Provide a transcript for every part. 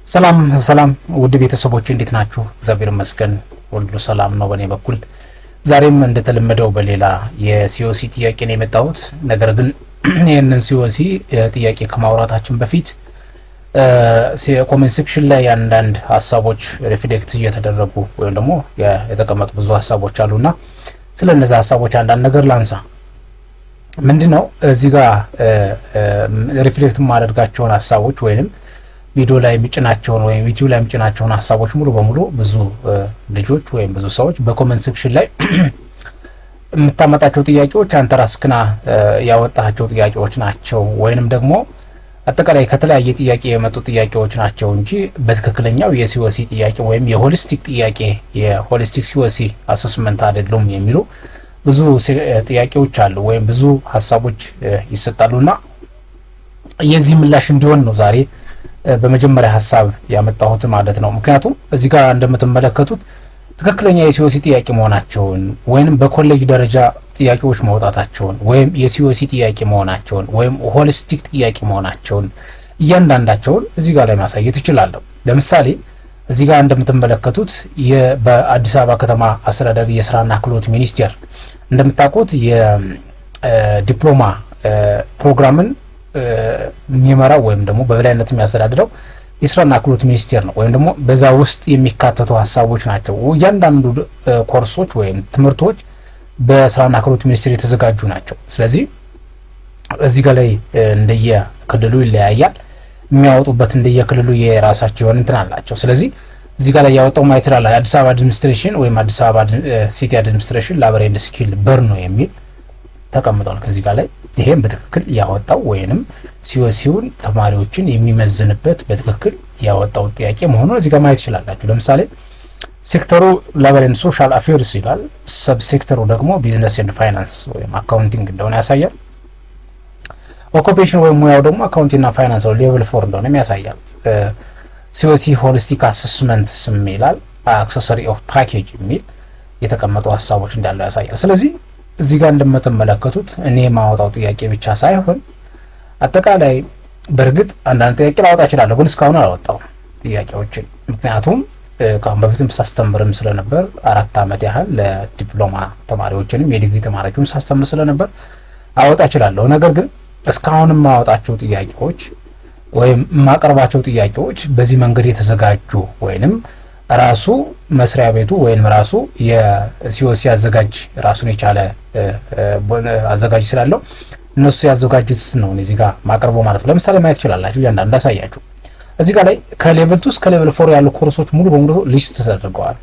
ሰላም ሰላም ውድ ቤተሰቦች እንዴት ናችሁ? እግዚአብሔር ይመስገን ሁሉ ሰላም ነው በእኔ በኩል። ዛሬም እንደተለመደው በሌላ የሲኦሲ ጥያቄ ነው የመጣሁት። ነገር ግን ይህንን ሲኦሲ ጥያቄ ከማውራታችን በፊት ኮሜንት ሴክሽን ላይ አንዳንድ ሀሳቦች ሪፍሌክት እየተደረጉ ወይም ደግሞ የተቀመጡ ብዙ ሀሳቦች አሉና ስለ እነዚህ ሀሳቦች አንዳንድ ነገር ላንሳ። ምንድነው እዚህ ጋር ሪፍሌክት ማድረጋቸውን ሀሳቦች ወይንም ቪዲዮ ላይ የሚጭናቸውን ወይም ዩቲዩብ ላይ የሚጭናቸውን ሀሳቦች ሙሉ በሙሉ ብዙ ልጆች ወይም ብዙ ሰዎች በኮሜንት ሴክሽን ላይ የምታመጣቸው ጥያቄዎች አንተ ራስክና ያወጣቸው ጥያቄዎች ናቸው ወይንም ደግሞ አጠቃላይ ከተለያየ ጥያቄ የመጡ ጥያቄዎች ናቸው እንጂ በትክክለኛው የሲኦሲ ጥያቄ ወይም የሆሊስቲክ ጥያቄ የሆሊስቲክ ሲኦሲ አሰስመንት አይደሉም የሚሉ ብዙ ጥያቄዎች አሉ ወይም ብዙ ሀሳቦች ይሰጣሉና የዚህ ምላሽ እንዲሆን ነው ዛሬ በመጀመሪያ ሀሳብ ያመጣሁት ማለት ነው። ምክንያቱም እዚህ ጋር እንደምትመለከቱት ትክክለኛ የሲኦሲ ጥያቄ መሆናቸውን ወይንም በኮሌጅ ደረጃ ጥያቄዎች መውጣታቸውን ወይም የሲኦሲ ጥያቄ መሆናቸውን ወይም ሆሊስቲክ ጥያቄ መሆናቸውን እያንዳንዳቸውን እዚህ ጋር ላይ ማሳየት እችላለሁ። ለምሳሌ እዚህ ጋር እንደምትመለከቱት በአዲስ አበባ ከተማ አስተዳደር የስራና ክህሎት ሚኒስቴር እንደምታውቁት የዲፕሎማ ፕሮግራምን የሚመራው ወይም ደግሞ በበላይነት የሚያስተዳድረው የስራና ክህሎት ሚኒስቴር ነው። ወይም ደግሞ በዛ ውስጥ የሚካተቱ ሀሳቦች ናቸው። እያንዳንዱ ኮርሶች ወይም ትምህርቶች በስራና ክህሎት ሚኒስቴር የተዘጋጁ ናቸው። ስለዚህ እዚህ ጋር ላይ እንደየክልሉ ይለያያል። የሚያወጡበት እንደየክልሉ የራሳቸው የሆነ እንትን አላቸው። ስለዚህ እዚህ ጋር ላይ ያወጣው ማየት ይችላል። አዲስ አበባ አድሚኒስትሬሽን ወይም አዲስ አበባ ሲቲ አድሚኒስትሬሽን ላቦር ኤንድ ስኪል በርን ነው የሚል ተቀምጧል ከዚህ ጋር ላይ። ይሄም በትክክል ያወጣው ወይንም ሲኦሲውን ተማሪዎችን የሚመዝንበት በትክክል ያወጣው ጥያቄ መሆኑን እዚህ ጋር ማየት ይችላላችሁ። ለምሳሌ ሴክተሩ ላቦር ኤንድ ሶሻል አፌርስ ይላል። ሰብ ሴክተሩ ደግሞ ቢዝነስ ኤንድ ፋይናንስ ወይም አካውንቲንግ እንደሆነ ያሳያል። ኦኩፔሽን ወይም ሙያው ደግሞ አካውንቲንግ እና ፋይናንስ ሌቭል 4 እንደሆነ ያሳያል። ሲኦሲ ሆሊስቲክ አሰስመንት ስም ይላል። አክሰሰሪ ኦፍ ፓኬጅ የሚል የተቀመጡ ሀሳቦች እንዳለው ያሳያል። ስለዚህ እዚህ ጋር እንደምትመለከቱት እኔ የማወጣው ጥያቄ ብቻ ሳይሆን አጠቃላይ በእርግጥ አንዳንድ ጥያቄ ላወጣ እችላለሁ፣ ግን እስካሁን አላወጣው ጥያቄዎችን። ምክንያቱም ከአሁን በፊትም ሳስተምርም ስለነበር 4 ዓመት ያህል ለዲፕሎማ ተማሪዎችንም የዲግሪ ተማሪዎችንም ሳስተምር ስለነበር አወጣ እችላለሁ። ነገር ግን እስካሁን የማወጣቸው ጥያቄዎች ወይም የማቀርባቸው ጥያቄዎች በዚህ መንገድ የተዘጋጁ ወይንም ራሱ መስሪያ ቤቱ ወይም ራሱ የሲኦሲ አዘጋጅ ራሱን የቻለ አዘጋጅ ስላለው እነሱ ያዘጋጁት ነው እዚህ ጋር ማቀርበው ማለት ነው። ለምሳሌ ማየት ይችላልላችሁ እያንዳንዱ እንዳሳያችሁ እዚህ ጋር ላይ ከሌቭል 2 እስከ ሌቭል 4 ያሉ ኮርሶች ሙሉ በሙሉ ሊስት ተደርገዋል።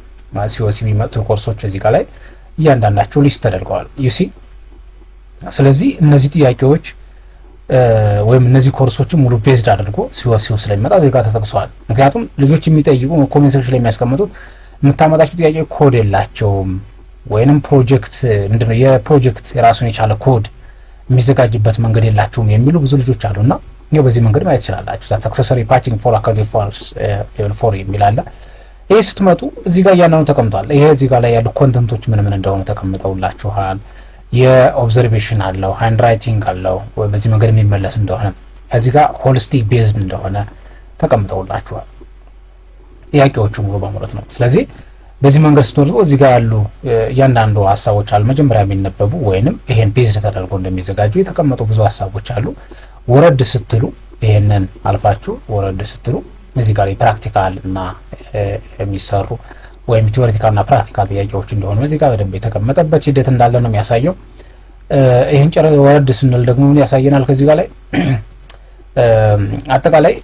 ሲኦሲ የሚመጡ ኮርሶች እዚህ ጋር ላይ እያንዳንዳቸው ሊስት ተደርገዋል ዩሲ። ስለዚህ እነዚህ ጥያቄዎች ወይም እነዚህ ኮርሶችን ሙሉ ቤዝድ አድርጎ ሲኦሲው ስለሚመጣ እዚህ ጋር ተጠቅሰዋል። ምክንያቱም ልጆች የሚጠይቁ ኮሜንት ሴክሽን ላይ የሚያስቀምጡት የምታመጣቸው ጥያቄ ኮድ የላቸውም ወይንም ፕሮጀክት ምንድነው የፕሮጀክት የራሱን የቻለ ኮድ የሚዘጋጅበት መንገድ የላቸውም የሚሉ ብዙ ልጆች አሉና ይሄው በዚህ መንገድ ማየት ይችላልላችሁ። አክሰሰሪ ፓኬጅንግ ፎር አካውንቲንግ ሌቭል 4 የሚል አለ። ይሄ ስትመጡ እዚህ ጋር ያንኑ ተቀምጧል። ይሄ እዚህ ጋር ላይ ያሉ ኮንተንቶች ምን ምን እንደሆኑ ተቀምጠውላችኋል። የኦብዘርቬሽን አለው፣ ሃንድ ራይቲንግ አለው በዚህ መንገድ የሚመለስ እንደሆነ እዚህ ጋር ሆሊስቲክ ቤዝድ እንደሆነ ተቀምጠውላችኋል ጥያቄዎቹ ሙሉ በሙሉ ነው። ስለዚህ በዚህ መንገድ ስትወርዱ እዚህ ጋር ያሉ እያንዳንዱ ሀሳቦች አሉ መጀመሪያ የሚነበቡ ወይንም ይሄን ቤዝድ ተደርጎ እንደሚዘጋጁ የተቀመጡ ብዙ ሀሳቦች አሉ። ወረድ ስትሉ ይሄንን አልፋችሁ ወረድ ስትሉ እዚህ ጋር ፕራክቲካል እና የሚሰሩ ወይም ቲዮሪቲካል እና ፕራክቲካል ጥያቄዎች እንደሆኑ እዚህ ጋር በደንብ የተቀመጠበት ሂደት እንዳለ ነው የሚያሳየው። ይሄን ወረድ ስንል ደግሞ ምን ያሳየናል? ከዚህ ጋር ላይ አጠቃላይ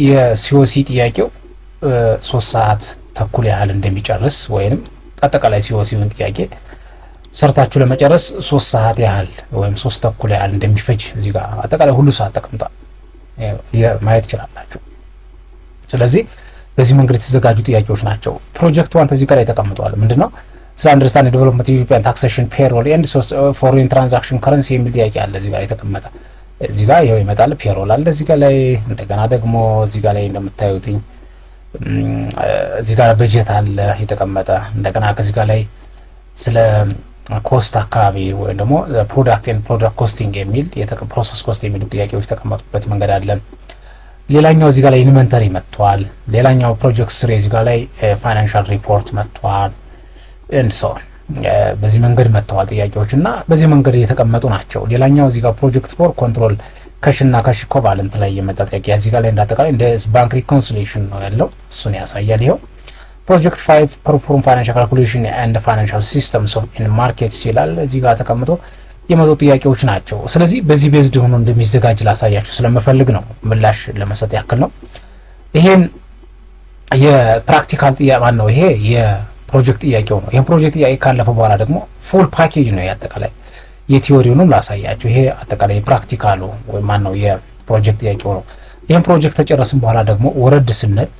የሲኦሲ ጥያቄው 3 ሰዓት ተኩል ያህል እንደሚጨርስ ወይንም አጠቃላይ ሲኦሲውን ጥያቄ ሰርታችሁ ለመጨረስ 3 ሰዓት ያህል ወይም 3 ተኩል ያህል እንደሚፈጅ እዚህ ጋር አጠቃላይ ሁሉ ሰዓት ተቀምጧል ማየት ይችላልላችሁ። ስለዚህ በዚህ መንገድ የተዘጋጁ ጥያቄዎች ናቸው። ፕሮጀክት 1 እዚህ ጋር ላይ ተቀምጧል። ምንድነው ስለ አንደርስታንድ ዴቨሎፕመንት ኢትዮጵያን ታክሴሽን ፔሮል ኤንድ ፎሬን ትራንዛክሽን ከረንሲ የሚል ጥያቄ አለ እዚህ ጋር የተቀመጠ። እዚህ ጋር ይሄው ይመጣል ፔሮል አለ እዚህ ጋር ላይ። እንደገና ደግሞ እዚህ ጋር ላይ እንደምታዩት እዚህ ጋር በጀት አለ የተቀመጠ። እንደገና ከዚህ ጋር ላይ ስለ ኮስት አካባቢ ወይም ደግሞ ፕሮዳክት ኤንድ ፕሮዳክት ኮስቲንግ የሚል ፕሮሰስ ኮስት የሚል ጥያቄዎች የተቀመጡበት መንገድ አለ። ሌላኛው እዚህ ጋር ላይ ኢንቨንተሪ መጥቷል። ሌላኛው ፕሮጀክት 3 እዚህ ጋር ላይ ፋይናንሻል ሪፖርት መጥቷል። ኤንድ ሶ በዚህ መንገድ መጥተዋል ጥያቄዎች እና በዚህ መንገድ የተቀመጡ ናቸው። ሌላኛው እዚህ ጋር ፕሮጀክት 4 ኮንትሮል ከሽና ከሽ ኢኩቫለንት ላይ የመጣ ጥያቄ እዚህ ጋር ላይ እንዳጠቃላይ እንደ ባንክ ሪኮንሲሊዬሽን ነው ያለው፣ እሱን ያሳያል። ይሄው ፕሮጀክት 5 ፐርፎርም ፋይናንሻል ካልኩሌሽን ኤንድ ፋይናንሻል ሲስተምስ ኦፍ ኢን ማርኬትስ ይላል። እዚህ ጋር ተቀምጦ የመጡ ጥያቄዎች ናቸው። ስለዚህ በዚህ ቤዝድ ሆኖ እንደሚዘጋጅ ላሳያችሁ ስለምፈልግ ነው፣ ምላሽ ለመስጠት ያክል ነው። ይሄን የፕራክቲካል ጥያቄ ነው፣ ይሄ የፕሮጀክት ጥያቄው ነው። ይሄን ፕሮጀክት ጥያቄ ካለፈ በኋላ ደግሞ ፉል ፓኬጅ ነው ያጠቃላይ የቲዮሪውንም ላሳያችሁ። ይሄ አጠቃላይ የፕራክቲካሉ ወይ ማን ነው የፕሮጀክት ጥያቄው ነው። ይሄን ፕሮጀክት ተጨረስን በኋላ ደግሞ ወረድ ስንል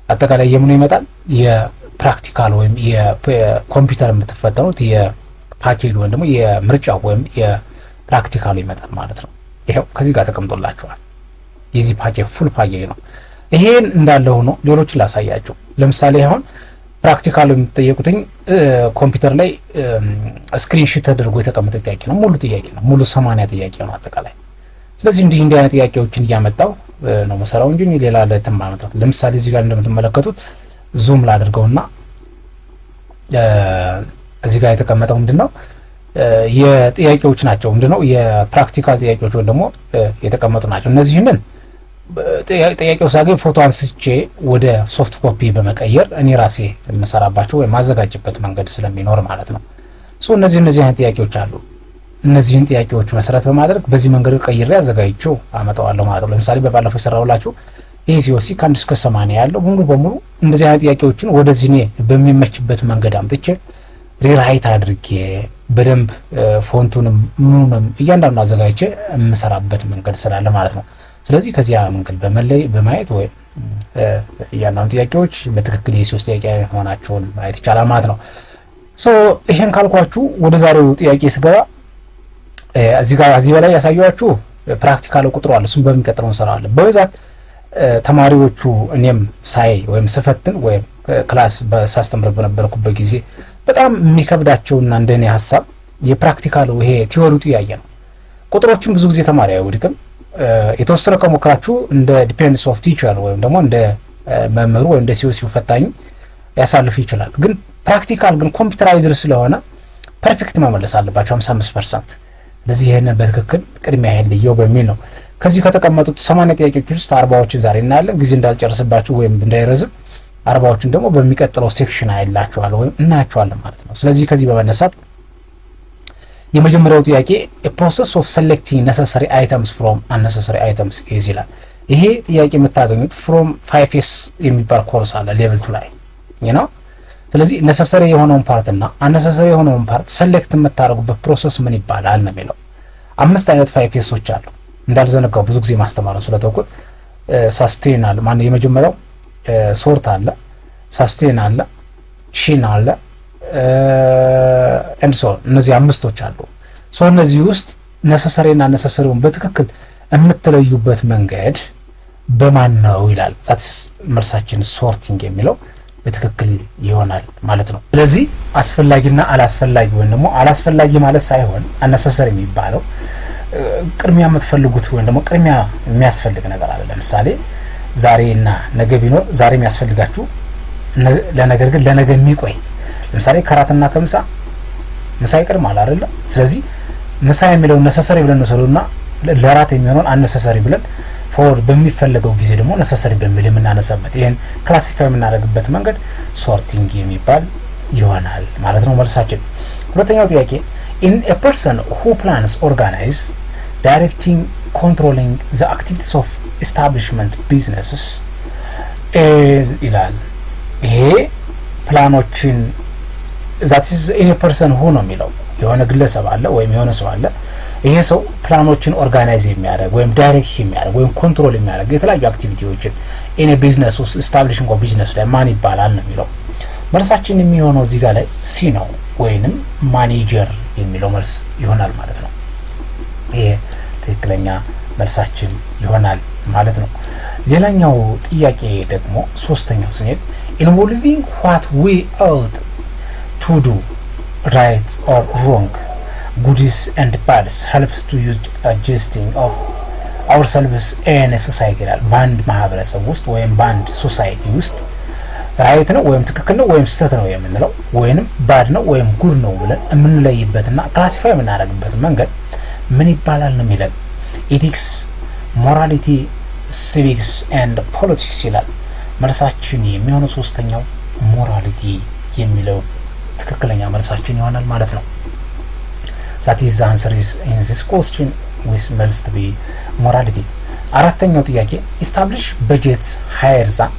አጠቃላይ የምኑ ይመጣል የፕራክቲካል ወይም የኮምፒውተር የምትፈተኑት የፓኬጅ ወይም ደግሞ የምርጫው ወይም የፕራክቲካሉ ይመጣል ማለት ነው። ይሄው ከዚህ ጋር ተቀምጦላችኋል። የዚህ ፓኬጅ ፉል ፓኬጅ ነው። ይሄን እንዳለ ሆኖ ሌሎችን ላሳያችሁ። ለምሳሌ አሁን ፕራክቲካሉ የምትጠየቁትኝ ኮምፒውተር ላይ ስክሪንሾት ተደርጎ የተቀመጠ ጥያቄ ነው። ሙሉ ጥያቄ ነው። ሙሉ 80 ጥያቄ ነው አጠቃላይ። ስለዚህ እንዲህ አይነት ጥያቄዎችን እያመጣው ነው መሰራው እንጂ ሌላ ለትም ማመጣው። ለምሳሌ እዚህ ጋር እንደምትመለከቱት ዙም ላድርገውና እዚህ ጋር የተቀመጠው ምንድነው የጥያቄዎች ናቸው። ምንድነው የፕራክቲካል ጥያቄዎች ወይ ደግሞ የተቀመጡ ናቸው። እነዚህንን ጥያቄው ሳገኝ ፎቶ አንስቼ ወደ ሶፍት ኮፒ በመቀየር እኔ ራሴ የምሰራባቸው ወይ ማዘጋጅበት መንገድ ስለሚኖር ማለት ነው። እነዚህ አይነት ጥያቄዎች አሉ። እነዚህን ጥያቄዎች መሰረት በማድረግ በዚህ መንገድ ቀይሬ አዘጋጅቼው አመጣዋለሁ ማለት ነው። ለምሳሌ በባለፈው የሰራሁላችሁ ይሄ ሲኦሲ ከ1 እስከ 80 ያለው ሙሉ በሙሉ እንደዚህ አይነት ጥያቄዎችን ወደዚህ እኔ በሚመችበት መንገድ አምጥቼ ሪራይት አድርጌ በደንብ ፎንቱንም ምኑንም እያንዳንዱን አዘጋጅቼ የምሰራበት መንገድ ስላለ ማለት ነው። ስለዚህ ከዚያ መንገድ በማየት ወይ እያንዳንዱ ጥያቄዎች በትክክል የሲኦሲ ጥያቄ መሆናቸውን ማየት ይቻላል ማለት ነው። ይሄን ካልኳችሁ ወደ ዛሬው ጥያቄ ስገባ እዚህ በላይ ያሳያችሁ ፕራክቲካል ቁጥሩ አለ። እሱም በሚቀጥለው እንሰራለን። በብዛት ተማሪዎቹ እኔም ሳይ ወይም ስፈትን ወይም ክላስ በሳስተምር በነበርኩበት ጊዜ በጣም የሚከብዳቸውና እንደኔ ሐሳብ የፕራክቲካሉ ይሄ ቲዮሪው ጥያቄ ነው። ቁጥሮችን ብዙ ጊዜ ተማሪ አይወድቅም። የተወሰነ ከሞክራችሁ እንደ ዲፔንድስ ኦፍ ቲቸር ወይም ደግሞ እንደ መምህሩ ወይም እንደ ሲኦሲ ፈታኝ ያሳልፍ ይችላል። ግን ፕራክቲካል ግን ኮምፒውተራይዝድ ስለሆነ ፐርፌክት መመለስ አለባቸው 55%። ለዚህ ይሄንን በትክክል ቅድሚያ ይልየው በሚል ነው። ከዚህ ከተቀመጡት 80 ጥያቄዎች ውስጥ 40ዎችን ዛሬ እናያለን። ጊዜ እንዳልጨርስባችሁ ወይም እንዳይረዝም 40ዎችን ደግሞ በሚቀጥለው ሴክሽን አይላችኋል ወይም እናያችኋለን ማለት ነው። ስለዚህ ከዚህ በመነሳት የመጀመሪያው ጥያቄ a process of selecting necessary items from unnecessary items is ይላል። ይሄ ጥያቄ የምታገኙት from 5S የሚባል ኮርስ አለ ሌቭል 2 ላይ ነው። ስለዚህ necessary የሆነውን ፓርት እና unnecessary የሆነውን ፓርት ሴሌክት የምታደርጉበት ፕሮሰስ ምን ይባላል ነው የሚለው። 5 አይነት 5Sዎች አሉ። እንዳልዘነጋው ብዙ ጊዜ ማስተማሩን ስለተውኩት sustain አለ ማን የመጀመሪያው ሶርት አለ፣ sustain አለ፣ ሺን አለ እንሶ እነዚህ 5ቶች አሉ። እነዚህ ውስጥ necessary እና unnecessaryውን በትክክል የምትለዩበት መንገድ በማን ነው ይላል። ታትስ መልሳችን ሶርቲንግ የሚለው በትክክል ይሆናል ማለት ነው። ስለዚህ አስፈላጊና አላስፈላጊ ወይም ደግሞ አላስፈላጊ ማለት ሳይሆን unnecessary የሚባለው ቅድሚያ የምትፈልጉት ወይም ደግሞ ቅድሚያ የሚያስፈልግ ነገር አለ። ለምሳሌ ዛሬና ነገ ቢኖር ዛሬ የሚያስፈልጋችሁ ለነገር ግን ለነገ የሚቆይ ለምሳሌ ከራትና ከምሳ ምሳ ይቀድማል አይደል? ስለዚህ ምሳ የሚለው necessary ብለን ወሰዱና ለራት የሚሆነውን unnecessary ብለን ፎርወርድ በሚፈልገው ጊዜ ደግሞ necessary በሚል የምናነሳበት ይሄን ክላሲፋይ የምናደርግበት መንገድ ሶርቲንግ የሚባል ይሆናል ማለት ነው መልሳችን። ሁለተኛው ጥያቄ in a person who plans, organize, directing, controlling the activities of establishment businesses is ይላል። ይሄ ፕላኖችን that is in a person who ነው የሚለው የሆነ ግለሰብ አለ ወይም የሆነ ሰው አለ። ይሄ ሰው ፕላኖችን ኦርጋናይዝ የሚያደርግ ወይም ዳይሬክት የሚያደርግ ወይም ኮንትሮል የሚያደርግ የተለያዩ አክቲቪቲዎችን in a business ውስጥ establishing of business ላይ ማን ይባላል ነው የሚለው። መልሳችን የሚሆነው እዚህ ጋር ላይ ሲ ነው ወይንም ማኔጀር የሚለው መልስ ይሆናል ማለት ነው። ይሄ ትክክለኛ መልሳችን ይሆናል ማለት ነው። ሌላኛው ጥያቄ ደግሞ ሶስተኛው ስንሄድ involving what we ought to do right or wrong, goodies and bads, helps to use adjusting of ourselves in a society ይላል። በአንድ ማህበረሰብ ውስጥ ወይም በአንድ ሶሳይቲ ውስጥ ራይት ነው ወይም ትክክል ነው ወይም ስህተት ነው የምንለው ወይንም ባድ ነው ወይም ጉድ ነው ብለን የምንለይበትና ክላሲፋይ የምናደርግበት መንገድ ምን ይባላል ነው የሚለው። ኢቲክስ፣ ሞራሊቲ፣ ሲቪክስ ኤንድ ፖለቲክስ ይላል። መልሳችን የሚሆነው ሶስተኛው ሞራሊቲ የሚለው ትክክለኛ መልሳችን ይሆናል ማለት ነው። that is the answer is in this question with መልስ to be morality። አራተኛው ጥያቄ establish budget higher than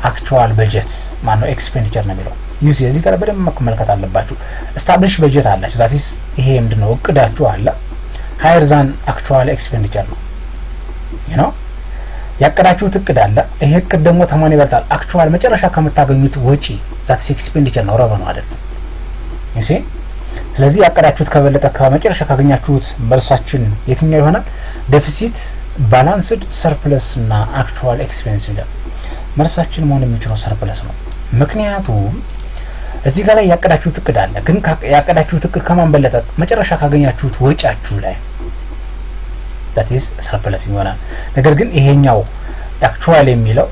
actual budget ማነው expenditure ነው የሚለው። ዩዚ እዚህ ጋር በደንብ መመልከት አለባችሁ። establish budget አላችሁ that is ይሄ ምንድነው እቅዳችሁ አለ higher than actual expenditure ነው you know ያቀዳችሁት እቅድ አለ። ይሄ እቅድ ደግሞ ተማን ይበልጣል actual መጨረሻ ከምታገኙት ወጪ that is expenditure ነው ረበ ነው አይደል you see። ስለዚህ ያቀዳችሁት ከበለጠ ከመጨረሻ ካገኛችሁት መልሳችን የትኛው ይሆናል? ዴፊሲት፣ ባላንስድ፣ ሰርፕለስ እና አክቹዋል ኤክስፔንስ ይላል። መልሳችን መሆን የሚችለው ሰርፕለስ ነው። ምክንያቱም እዚህ ጋር ላይ ያቀዳችሁት እቅድ አለ፣ ግን ያቀዳችሁት እቅድ ከማን በለጠ? መጨረሻ ካገኛችሁት ወጪያችሁ ላይ that is ሰርፕለስ ይሆናል። ነገር ግን ይሄኛው አክቹዋል የሚለው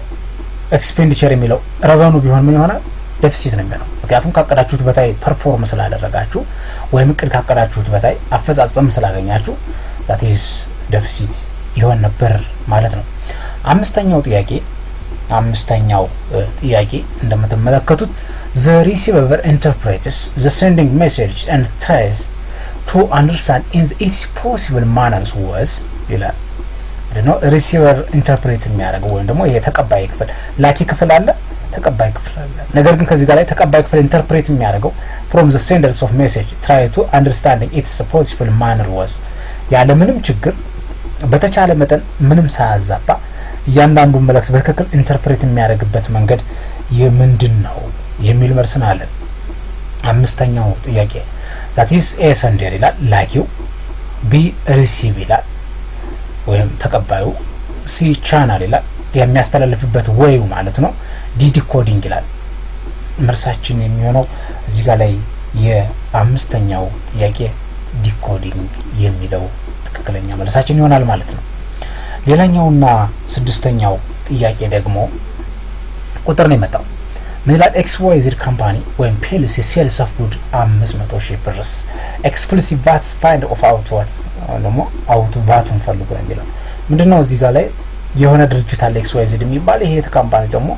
ኤክስፔንዲቸር የሚለው ረቨኑ ቢሆን ምን ይሆናል? ዴፊሲት ነው የሚሆነው። ምክንያቱም ካቀዳችሁት በታይ ፐርፎርም ስላደረጋችሁ ወይም እቅድ ካቀዳችሁት በታይ አፈጻጸም ስላገኛችሁ that is ዴፊሲት ይሆን ነበር ማለት ነው። አምስተኛው ጥያቄ እንደምትመለከቱት the receiver interprets the sending message and tries to understand in its possible manners was ይላል። ደግሞ ሪሲቨር ኢንተርፕሬት የሚያደርገው ወይም ደግሞ የተቀባይ ክፍል ላኪ ክፍል አለ ተቀባይ ክፍል አለ። ነገር ግን ከዚህ ጋር ላይ ተቀባይ ክፍል ኢንተርፕሬት የሚያደርገው from the senders of message try to understanding its possible manner was ያለ ምንም ችግር በተቻለ መጠን ምንም ሳያዛባ እያንዳንዱን መልእክት በትክክል ኢንተርፕሬት የሚያደርግበት መንገድ የምንድነው የሚል መልስ አለ። አምስተኛው ጥያቄ that is a sender ይላል ላኪው፣ b receive ይላል ወይም ተቀባዩ፣ c channel ይላል የሚያስተላልፍበት ወይው ማለት ነው፣ ዲኮዲንግ ይላል። መልሳችን የሚሆነው እዚህ ጋር ላይ የአምስተኛው ጥያቄ ዲኮዲንግ የሚለው ትክክለኛ መልሳችን ይሆናል ማለት ነው። ሌላኛውና ስድስተኛው ጥያቄ ደግሞ ቁጥር ነው የመጣው። ምን ይላል? XYZ ካምፓኒ ወይም ፒኤልሲ ሴልስ ኦፍ ጉድ 500,000 ብር ኤክስክሉሲቭ ቫትስ ፋይንድ ኦፍ አውት ዋት ደግሞ አውት ቫቱን ፈልጉ ነው የሚለው። ምንድነው እዚህ ጋር ላይ የሆነ ድርጅት አለ XYZ የሚባል ይሄ ካምፓኒ ደግሞ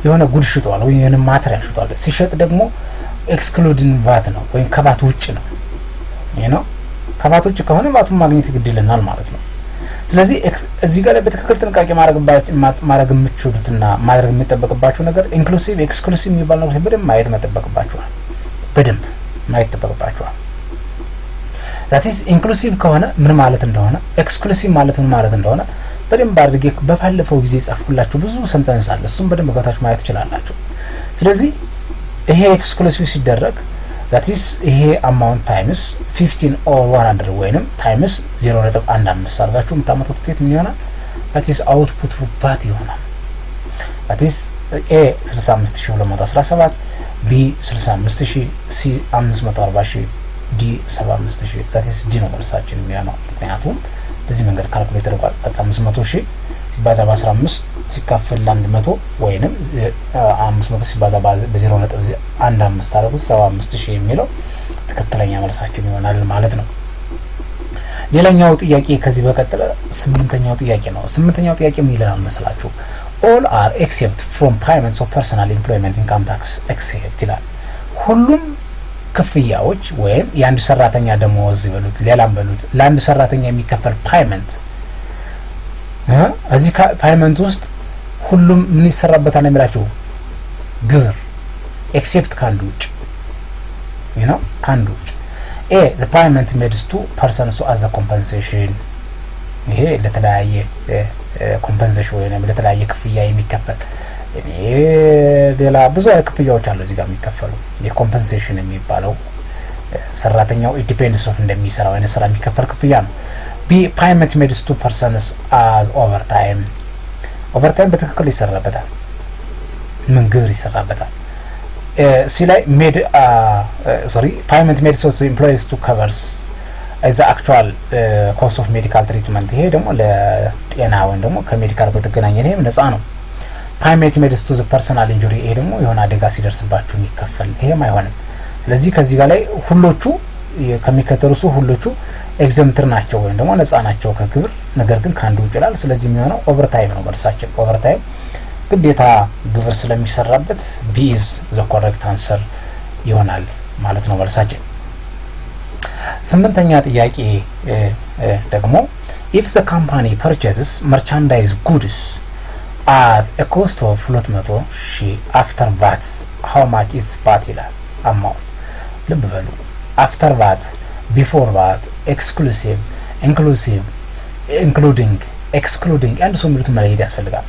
የሆነ ጉድ ሽጧል ወይ የሆነ ማቴሪያል ሽጧል። ሲሸጥ ደግሞ ኤክስክሉዲንግ ቫት ነው ወይም ከቫት ውጭ ነው ነው ከቫት ውጭ ከሆነ ቫቱን ማግኘት ይግድልናል ማለት ነው። ስለዚህ እዚህ ጋር በትክክል ጥንቃቄ ማድረግ የምትችሉትና ማድረግ የሚጠበቅባችሁ ነገር ኢንክሉሲቭ ኤክስክሉሲቭ የሚባል ነገር በደንብ ማየት መጠበቅባችኋል። that is ኢንክሉሲቭ ከሆነ ምን ማለት እንደሆነ ኤክስክሉሲቭ ማለት ምን ማለት እንደሆነ በደንብ አድርጌ በባለፈው ጊዜ ጻፍኩላችሁ ብዙ ሰንተንስ አለ። እሱም በደንብ ከታች ማየት ይችላልላችሁ። ስለዚህ ይሄ ኤክስክሉሲቭ ሲደረግ that is ይሄ አማውንት ታይምስ 15 or 100 ወይንም ታይምስ 0.15 አድርጋችሁ የምታመጡት ውጤት ምን ይሆናል? that is output ቫት ይሆናል። that is a 65217 b 65000 c 540000 d 75000 that is d ነው መልሳችን የሚሆነው። ምክንያቱም በዚህ መንገድ ካልኩሌት ተደርጓል። 500,000 ሲባዛ በ15 ሲካፈል ለ100 ወይንም 500 ሲባዛ በ0.15 አድርጉት 75000 የሚለው ትክክለኛ መልሳችን ይሆናል ማለት ነው። ሌላኛው ጥያቄ ከዚህ በቀጥለ ስምንተኛው ጥያቄ ነው። ስምንተኛው ጥያቄ ምን ይላል መስላችሁ? all are except from payments of personal employment income tax except ይላል። ሁሉም ክፍያዎች ወይም የአንድ ሰራተኛ ደሞዝ ይበሉት ሌላም በሉት ለአንድ ሰራተኛ የሚከፈል ፓይመንት እዚህ ፓይመንት ውስጥ ሁሉም ምን ይሰራበታል የሚላችሁ ግብር ኤክሴፕት ካንዱ ውጭ ካንዱ ውጭ a the payment made to persons as a compensation ይሄ ለተለያየ ኮምፐንሴሽን ወይንም ለተለያየ ክፍያ የሚከፈል ሌላ ብዙ ክፍያዎች አሉ እዚህ ጋር የሚከፈሉ የኮምፐንሴሽን የሚባለው ሰራተኛው ዲፔንድስ ኦፍ እንደሚሰራው አይነት ስራ የሚከፈል ክፍያ ነው። ቢ ፓይመንት ሜድ ቱ ፐርሰንስ አዝ ኦቨርታይም በትክክል ይሰራበታል። ምን ግብር ይሰራበታል? ሲ ላይ ሜድ ፓይመንት ሜድ ቱ ኤምፕሎይስ ቱ ከቨርስ እዛ አክቹዋል ኮስት ኦፍ ሜዲካል ትሪትመንት ይሄ ደግሞ ለጤና ወይም ደግሞ ከሜዲካል በተገናኘ ይሄ ነፃ ነው። ፓይሜት ሜድስ ቱ ፐርሰናል ኢንጁሪ ይሄ ደግሞ የሆነ አደጋ ሲደርስባችሁ የሚከፈል ይሄም አይሆንም። ስለዚህ ከዚህ ጋር ላይ ሁሎቹ ከሚከተሉት ሁሎቹ ኤግዘምትር ናቸው ወይም ደግሞ ነፃ ናቸው ከግብር። ነገር ግን ካንዱ ይችላል። ስለዚህ የሚሆነው ኦቨርታይም ነው መልሳችን። ኦቨርታይም ግዴታ ግብር ስለሚሰራበት ቢ ኢዝ ዘ ኮሬክት አንሰር ይሆናል ማለት ነው መልሳችን። ስምንተኛ ጥያቄ ደግሞ if the company purchases merchandise goods at a cost of 200,000 after VAT how much is VAT ይላል amount። ልብ በሉ after VAT, before VAT, exclusive, inclusive, including, excluding and so የሚሉት መለየት ያስፈልጋል።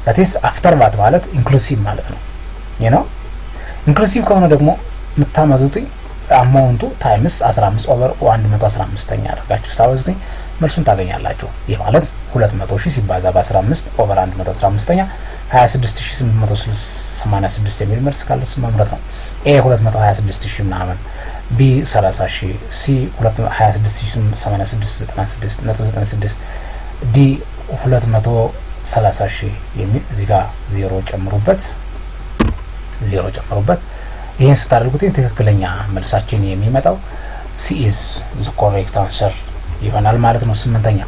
that is after VAT ማለት inclusive ማለት ነው። you know inclusive ከሆነ ደግሞ የምታመጡት አማውንቱ ታይምስ 15 ኦቨር 115ኛ አድርጋችሁ ስታወዙት መልሱን ታገኛላችሁ። ይህ ማለት 200,000 ሲባዛ በ15 ኦቨር 115ኛ 26886 የሚል መልስ ካለስ መምረጥ ነው። ኤ 226,000 ምናምን፣ ቢ 30,000፣ ሲ 2268696 ዲ 230,000 የሚል እዚህ ጋር ዜሮ ጨምሩበት። ይሄን ስታደርጉት ትክክለኛ መልሳችን የሚመጣው ሲ ኢዝ ዘ ኮሬክት አንሰር ይሆናል ማለት ነው። ስምንተኛ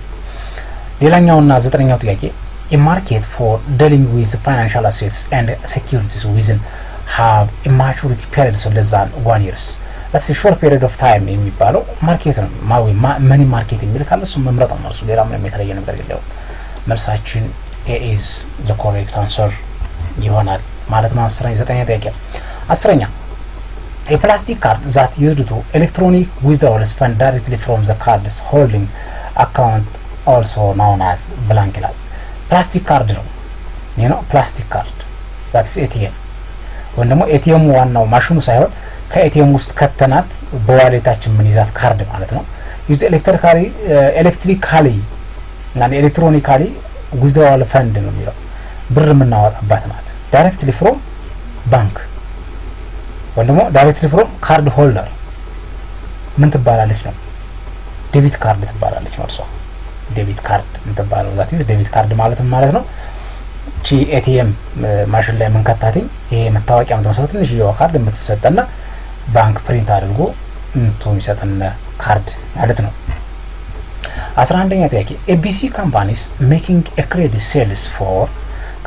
ሌላኛውና ዘጠነኛው ጥያቄ a market for dealing with financial assets and securities within have a maturity period less than 1 year. that's a short period of time የሚባለው ማርኬት ነው። ማኒ ማርኬት የሚል ካለ እሱ መምረጥ ነው። እሱ ሌላ ምንም የተለየ ነገር የለውም። መልሳችን a is the correct answer ይሆናል ማለት ነው። ዘጠነኛ ጥያቄ አስረኛ a plastic card that used to electronic withdrawals fund directly from the card's holding account also known as blank ይላል። ፕላስቲክ ካርድ ነው ፕላስቲክ ካርድ that's ATM ወይም ደግሞ ATM ዋናው ማሽኑ ሳይሆን ከኤቲኤም ውስጥ ከተናት በዋሌታችን ምን ይዛት ካርድ ማለት ነው። ዩዝ ኤሌክትሪካሊ እና ኤሌክትሮኒካሊ withdrawal fund ነው የሚለው ብር የምናወጣባት ናት። ዳይሬክትሊ ፍሮም ባንክ ወይም ደግሞ ዳይሬክትሊ ፍሮም ካርድ ሆልደር ምን ትባላለች ነው? ዴቢት ካርድ ትባላለች ማለት ነው። ዴቢት ካርድ የምትባለው that is ዴቢት ካርድ ማለት ነው። ቺ ኤቲኤም ማሽን ላይ ምን ከታተኝ ይሄ መታወቂያ ምትመስለው ትንሽ ይው ካርድ የምትሰጠና ባንክ ፕሪንት አድርጎ እንቱን ይሰጠን ካርድ ማለት ነው። 11ኛ ጥያቄ ABC companies making a credit sales for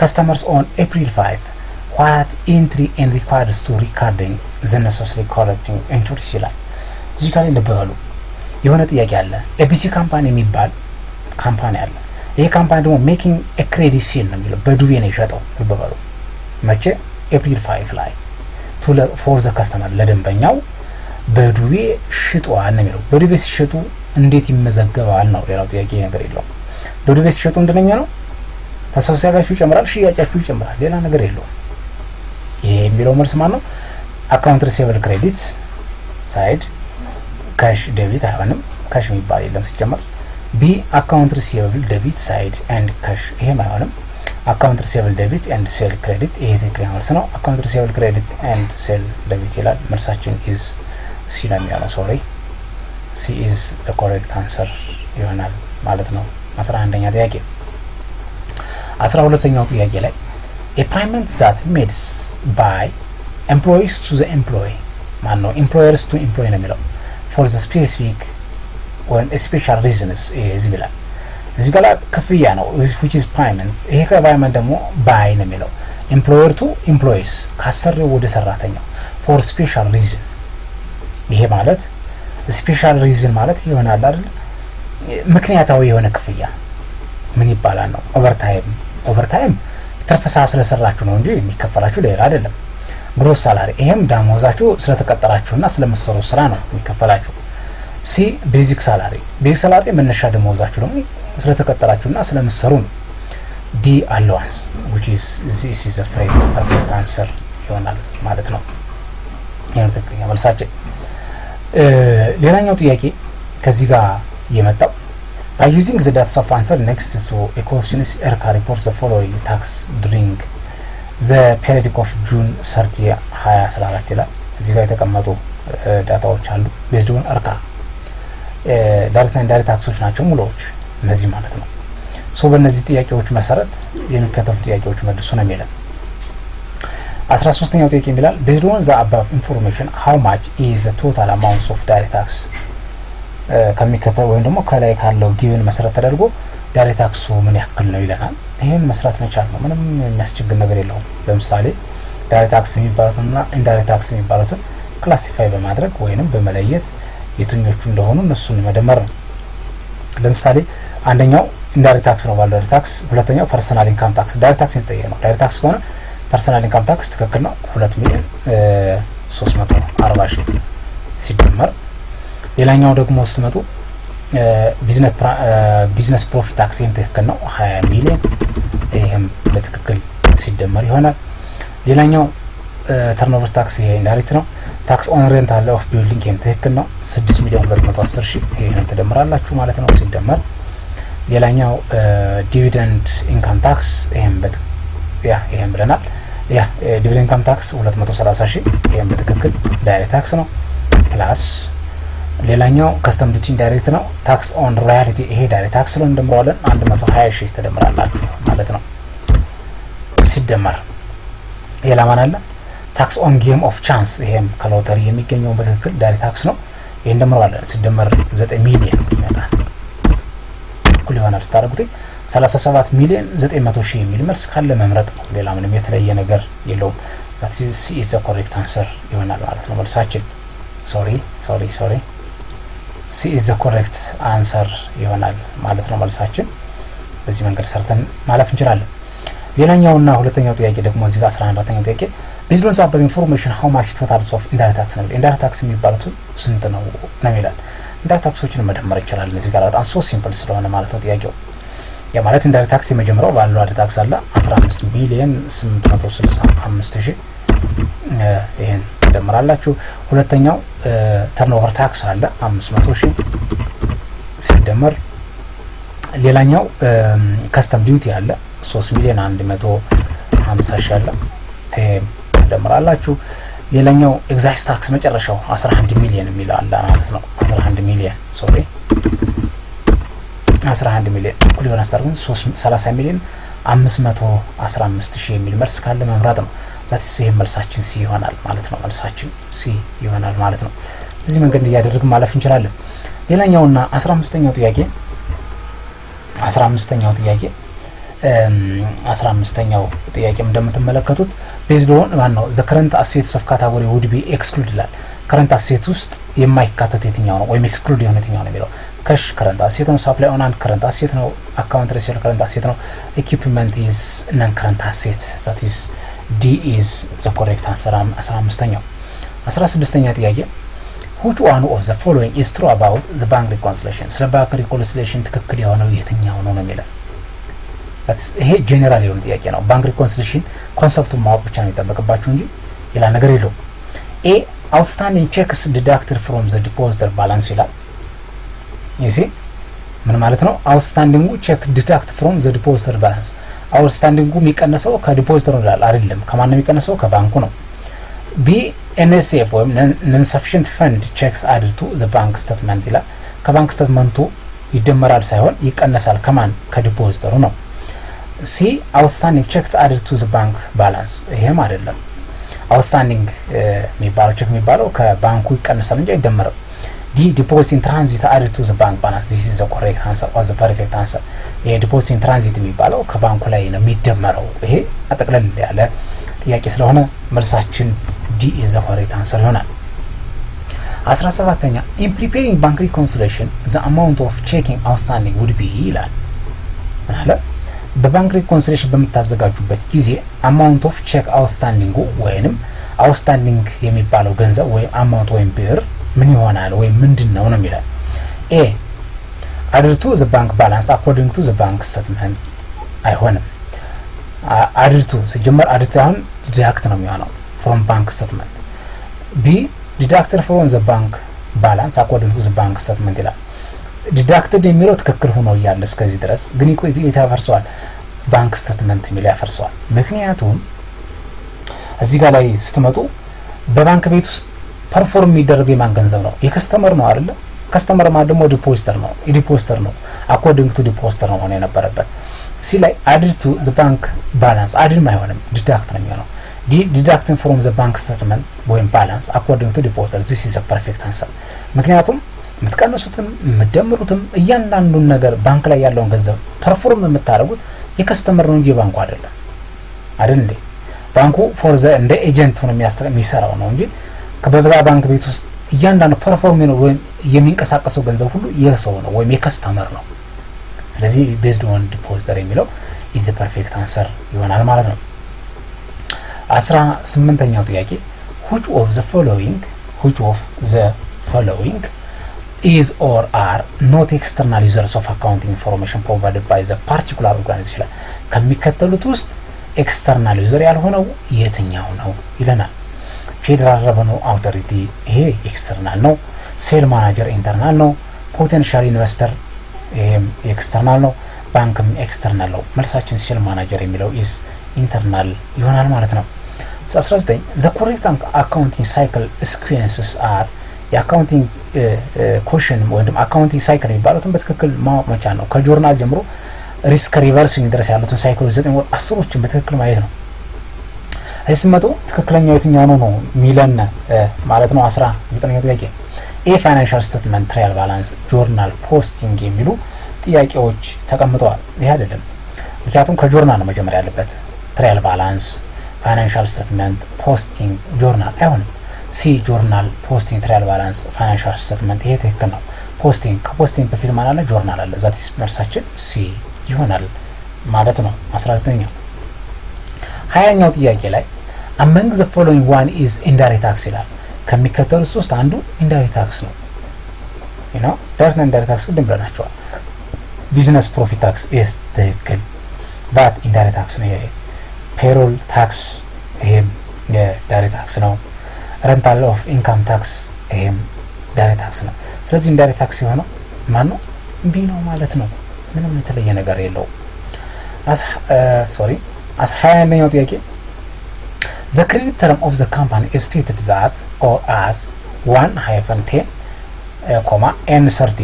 customers on April 5 what entry and requires to recording the necessary correcting entries ይላል። እዚህ ጋር እንደበሉ የሆነ ጥያቄ አለ። ABC ካምፓኒ የሚባል ካምፓኒ አለ። ይሄ ካምፓኒ ደግሞ ሜኪንግ ኤ ክሬዲት ሴል ነው የሚለው በዱቤ ነው የሸጠው። ልበበሉ መቼ ኤፕሪል 5 ላይ ፎር ዘ ከስተመር ለደንበኛው በዱቤ ሽጧል ነው የሚለው። በዱቤ ሲሸጡ እንዴት ይመዘገባል ነው ሌላው ጥያቄ ነገር የለውም። በዱቤ ሲሸጡ እንደነኛ ነው ተሰብሳቢያችሁ ይጨምራል፣ ሽያጫችሁ ይጨምራል፣ ሌላ ነገር የለውም። ይሄ የሚለው መልስ ማለት ነው አካውንት ሪሲቨብል ክሬዲት ሳይድ ካሽ ዴቢት አይሆንም፣ ካሽ የሚባል የለም ሲጀመር። ቢ አካውንት ሪሲቨብል ዴቢት ሳይድ ኤንድ ካሽ ይሄም አይሆንም። አካውንት ሪሲቨብል ዴቢት ኤንድ ሴል ክሬዲት ይሄ ትክክለኛ መልስ ነው። አካውንት ሪሲቨብል ክሬዲት ኤንድ ሴል ዴቢት ይላል። መልሳችን ኢዝ ሲ ነው የሚሆነው። ሶሪ ሲ ኢዝ ዘ ኮሬክት አንሰር ይሆናል ማለት ነው። 11ኛ ጥያቄ 12ኛው ጥያቄ ላይ a payment that made by employees to the employee ማነው employers to employee ነው የሚለው for the specific or special reasons is ይላል። እዚህ ጋር ክፍያ ነው which is payment። ይሄ ከpayment ደግሞ by ነው የሚለው employer to employees ካሰሪው ወደ ሰራተኛው for special reason። ይሄ ማለት special reason ማለት ይሆናል አይደል? ምክንያታዊ የሆነ ክፍያ ምን ይባላል ነው? ኦቨርታይም ተርፈሳ ስለሰራችሁ ነው እንጂ የሚከፈላችሁ ሌላ አይደለም። ግሮስ ሳላሪ ይሄም ደሞዛችሁ ስለተቀጠራችሁና ስለምትሰሩ ስራ ነው የሚከፈላችሁ። ሲ ቤዚክ ሳላሪ መነሻ ደሞዛችሁ ደግሞ ስለተቀጠራችሁና ስለምትሰሩ ነው። ዲ አላዋንስ which is this is a perfect answer ይሆናል ማለት ነው። የምትከኛ መልሳችን ሌላኛው ጥያቄ ከዚህ ጋር የመጣው by using the data of answer next to a question is ERCA reports the following tax during the period of June 30 2014 ይላል። እዚህ ጋር የተቀመጡ ዳታዎች አሉ። ቤዝድ ኦን እርካ ዳይሬክት እና ኢንዳይሬክት ታክሶች ናቸው ሙሉዎች እነዚህ ማለት ነው። ሶ በእነዚህ ጥያቄዎች መሰረት የሚከተሉ ጥያቄዎች መልሱ ነው የሚለው። 13ኛው ጥያቄ ይላል based on the above information how much is the total amount of direct tax ከሚከተለው ወይም ደግሞ ከላይ ካለው ጊቭን መሰረት ተደርጎ ዳይሬክት ታክሱ ምን ያክል ነው ይለናል። ይሄን መስራት መቻል ነው፣ ምንም የሚያስቸግር ነገር የለውም። ለምሳሌ ዳይሬክት ታክስ የሚባሉትና ኢንዳይሬክት ታክስ የሚባሉትን ክላሲፋይ በማድረግ ወይንም በመለየት የትኞቹ እንደሆኑ እነሱን መደመር ነው። ለምሳሌ አንደኛው ኢንዳይሬክት ታክስ ነው ባለው ዳይሬክት ታክስ፣ ሁለተኛው ፐርሰናል ኢንካም ታክስ። ዳይሬክት ታክስ የተጠየቀ ነው። ዳይሬክት ታክስ ከሆነ ፐርሰናል ኢንካም ታክስ ትክክል ነው 2,340,000 ሲደመር ሌላኛው ደግሞ ስትመጡ ቢዝነስ ፕሮፊት ታክስ ይሄም ትክክል ነው 20 ሚሊዮን ይሄም በትክክል ሲደመር ይሆናል። ሌላኛው ተርኖቨር ታክስ ይሄ ኢንዳይሬክት ነው። ታክስ ኦን ሬንታል ኦፍ ቢልዲንግ ይሄም ትክክል ነው 6,210,000 ይሄን ትደምራላችሁ ማለት ነው ሲደመር። ሌላኛው ዲቪደንድ ኢንካም ታክስ ይሄም ይሄም ብለናል። ዲቪደንድ ኢንካም ታክስ 230,000 ይሄም በትክክል ዳይሬክት ታክስ ነው። ፕላስ ሌላኛው ከስተም ዲዩቲ ኢንዳይሬክት ነው። ታክስ ኦን ሮያሊቲ ይሄ ዳይሬክት ታክስ ነው እንደምራለን 120,000 ተደምራላችሁ ማለት ነው ሲደመር። ሌላ ማን አለ? ታክስ ኦን ጌም ኦፍ ቻንስ ይሄም ከሎተሪ የሚገኘው በትክክል ዳይሬክት ታክስ ነው። ይሄ እንደምራለን ሲደመር 9 ሚሊዮን ይመጣል እኩል ይሆናል ስታደርጉት 37,900,000 የሚል መልስ ካለ መምረጥ ነው። ሌላ ምንም የተለየ ነገር የለውም። that is the correct answer ይሆናል ማለት ነው መልሳችን። sorry C is the correct answer ይሆናል ማለት ነው መልሳችን። በዚህ መንገድ ሰርተን ማለፍ እንችላለን። ሌላኛውና ሁለተኛው ጥያቄ ደግሞ እዚህ ጋር 14ኛው ጥያቄ based on the information how much total of indirect tax ነው። indirect tax የሚባሉት ስንት ነው ይላል። indirect taxዎችን መደመር እንችላለን እዚህ ጋር በጣም so simple ስለሆነ ማለት ነው ጥያቄው። ያ ማለት ኢንዳይሬክት ታክስ የመጀመሪያው ቫልዩ አድ ታክስ አለ 15,865,000 ይሄን ትደምራላችሁ። ሁለተኛው ተርኖቨር ታክስ አለ 500,000 ሲደመር ሌላኛው ከስተም ዲዩቲ አለ 3,150,000 አለ ይሄን ትደምራላችሁ። ሌላኛው ኤግዛይዝ ታክስ መጨረሻው 11 ሚሊዮን የሚል አለ ማለት ነው 11 ሚሊዮን 11 ሚሊዮን እኩል ይሆናል 30,515,000 የሚል መልስ ካለ መምረጥ ነው። ዛት ይሄ መልሳችን ሲ ይሆናል ማለት ነው መልሳችን ሲ ይሆናል ማለት ነው። በዚህ መንገድ እያደረግን ማለፍ እንችላለን። ሌላኛውና 15ኛው ጥያቄ 15ኛው ጥያቄ እንደምትመለከቱት based on ማን ነው the current assets of category would be excluded ይላል። current asset ውስጥ የማይካተት የትኛው ነው ወይም ኤክስክሉድ የሆነ የትኛው ነው የሚለው ካሽ current asset ነው። supply on hand current asset ነው። account receivable current asset ነው። equipment is non current asset that is D is the correct answer 15ኛው 16ኛ ጥያቄ which one of the following is true about the bank reconciliation ስለ ባንክ ሪኮንሲሊዬሽን ትክክል የሆነው የትኛው ነው የሚለው ይሄ ጄኔራል የሆነ ጥያቄ ነው። ባንክ ሪኮንሲሊዬሽን ኮንሰፕቱን ማወቅ ብቻ ነው የሚጠበቅባችሁ እንጂ ሌላ ነገር የለውም። ኤ outstanding checks deducted from the depositor balance ይላል። ይሄ ምን ማለት ነው? outstanding check deduct from the depositor balance outstanding የሚቀነሰው ከዲፖዚተሩ ይላል አይደለም። ከማን ነው የሚቀነሰው? ከባንኩ ነው። ቢ NSF ወይም non sufficient fund checks added to the bank statement ይላል። ከባንክ ስቴትመንቱ ይደመራል ሳይሆን ይቀነሳል። ከማን? ከዲፖዚተሩ ነው። ሲ outstanding checks added to the bank balance ይሄም አይደለም። outstanding የሚባለው ቼክ የሚባለው ከባንኩ ይቀነሳል እንጂ አይደመርም። ዲ deposit in transit added to the bank balance this is the correct answer or the perfect answer ይሄ deposit in transit የሚባለው ከባንኩ ላይ ነው የሚደመረው። ይሄ አጠቅለል ያለ ጥያቄ ስለሆነ መልሳችን ዲ is the correct answer ይሆናል። 17ኛ in preparing bank reconciliation the amount of checking outstanding would be ይላል። ማለት በባንክ ሪኮንሲሊዬሽን በመታዘጋጁበት ጊዜ amount of check outstanding ወይንም outstanding የሚባለው ገንዘብ ወይ amount ወይም ብር ምን ይሆናል ወይ ምንድነው ነው የሚለው። ኤ added to the bank balance according to the bank statement አይሆንም። added to ሲጀመር added አሁን deduct ነው የሚሆነው from bank statement። ቢ deducted from the bank balance according to the bank statement ይላል። deducted የሚለው ትክክል ሆኖ ያለ እስከዚህ ድረስ ግን ይታፈርሰዋል ባንክ ስቴትመንት የሚል ያፈርሰዋል። ምክንያቱም እዚህ ጋር ላይ ስትመጡ በባንክ ቤት ውስጥ ፐርፎርም የሚደረገው የማን ገንዘብ ነው? የከስተመር ነው አይደለ? ከስተመር ማለት ደግሞ ዲፖዚተር ነው። የዲፖዚተር ነው አኮርዲንግ ቱ ዲፖዚተር ነው ሆነ የነበረበት። ሲ ላይ አድድ ቱ ዘ ባንክ ባላንስ አድም አይሆንም ዲዳክት ነው የሚሆነው። ዲዳክቲንግ ፍሮም ዘ ባንክ ስቴትመንት ወይም ባላንስ አኮርዲንግ ቱ ዲፖዚተር ዚስ ኢዝ ዘ ፐርፌክት አንሰር። ምክንያቱም የምትቀንሱትም የምትደምሩትም እያንዳንዱን ነገር ባንክ ላይ ያለውን ገንዘብ ፐርፎርም የምታደርጉት የከስተመር ነው እንጂ ባንኩ አይደለም አይደል እንዴ? ባንኩ ፎር ዘ እንደ ኤጀንት ነው የሚሰራው ነው እንጂ ከበዛ ባንክ ቤት ውስጥ እያንዳንዱ ፐርፎርም ነው ወይም የሚንቀሳቀሰው ገንዘብ ሁሉ የሰው ነው ወይም የከስተመር ነው። ስለዚህ ቤዝድ ኦን ዲፖዚተር የሚለው ኢዝ ዘ ፐርፌክት አንሰር ይሆናል ማለት ነው። 18ኛው ጥያቄ which of the following is or are not external users of accounting information provided by the particular organization? ከሚከተሉት ውስጥ ኤክስተርናል ዩዘር ያልሆነው የትኛው ነው ይለናል። ፌደራል ረቨኑ አውቶሪቲ ይሄ ኤክስተርናል ነው። ሴል ማናጀር ኢንተርናል ነው። ፖቴንሻል ኢንቨስተር ይሄም ኤክስተርናል ነው። ባንክም ኤክስተርናል ነው። መልሳችን ሴል ማናጀር የሚለው ኢዝ ኢንተርናል ይሆናል ማለት ነው። 19 the correct accounting cycle sequences are የአካውንቲንግ ኮሽን ወይም አካውንቲንግ ሳይክል የሚባሉትን በትክክል ማወቅ መቻል ነው። ከጆርናል ጀምሮ ሪስክ ሪቨርሲንግ ድረስ ያሉትን ሳይክሎች 9 ወር 10ዎችን በትክክል ማየት ነው። አይስመጡ ትክክለኛው የትኛው ነው ሚለን ማለት ነው። 19ኛው ጥያቄ ኤ ፋይናንሻል ስቴትመንት ትራያል ባላንስ ጆርናል ፖስቲንግ የሚሉ ጥያቄዎች ተቀምጠዋል። ይሄ አይደለም፣ ምክንያቱም ከጆርናል ነው መጀመሪያ ያለበት። ትራያል ባላንስ፣ ፋይናንሻል ስቴትመንት፣ ፖስቲንግ፣ ጆርናል አይሆንም። ሲ ጆርናል፣ ፖስቲንግ፣ ትራያል ባላንስ፣ ፋይናንሻል ስቴትመንት ይሄ ትክክል ነው። ፖስቲንግ ከፖስቲንግ በፊት ማን አለ? ጆርናል አለ። ዛትስ መልሳችን ሲ ይሆናል ማለት ነው። 19ኛው 20ኛው ጥያቄ ላይ among the following one is indirect tax ይላል። ከሚከተሉት ውስጥ አንዱ ኢንዳይሬክት ታክስ ነው። ዳይሬክት እና ኢንዳይሬክት ታክስ ቅድም ብለናቸዋል። ቢዝነስ ፕሮፊት ታክስ ኢስ ትክክል። ቫት ኢንዳይሬክት ታክስ ነው። ፔሮል ታክስ ይሄም የዳይሬክት ታክስ ነው። ረንታል ኦፍ ኢንካም ታክስ ይሄም ዳይሬክት ታክስ ነው። ስለዚህ ኢንዳይሬክት ታክስ የሆነው ማን ነው? ቢ ነው ማለት ነው። ምንም የተለየ ነገር የለውም። 21ኛው ጥያቄ the credit term of the company is stated that or as 1-10, N30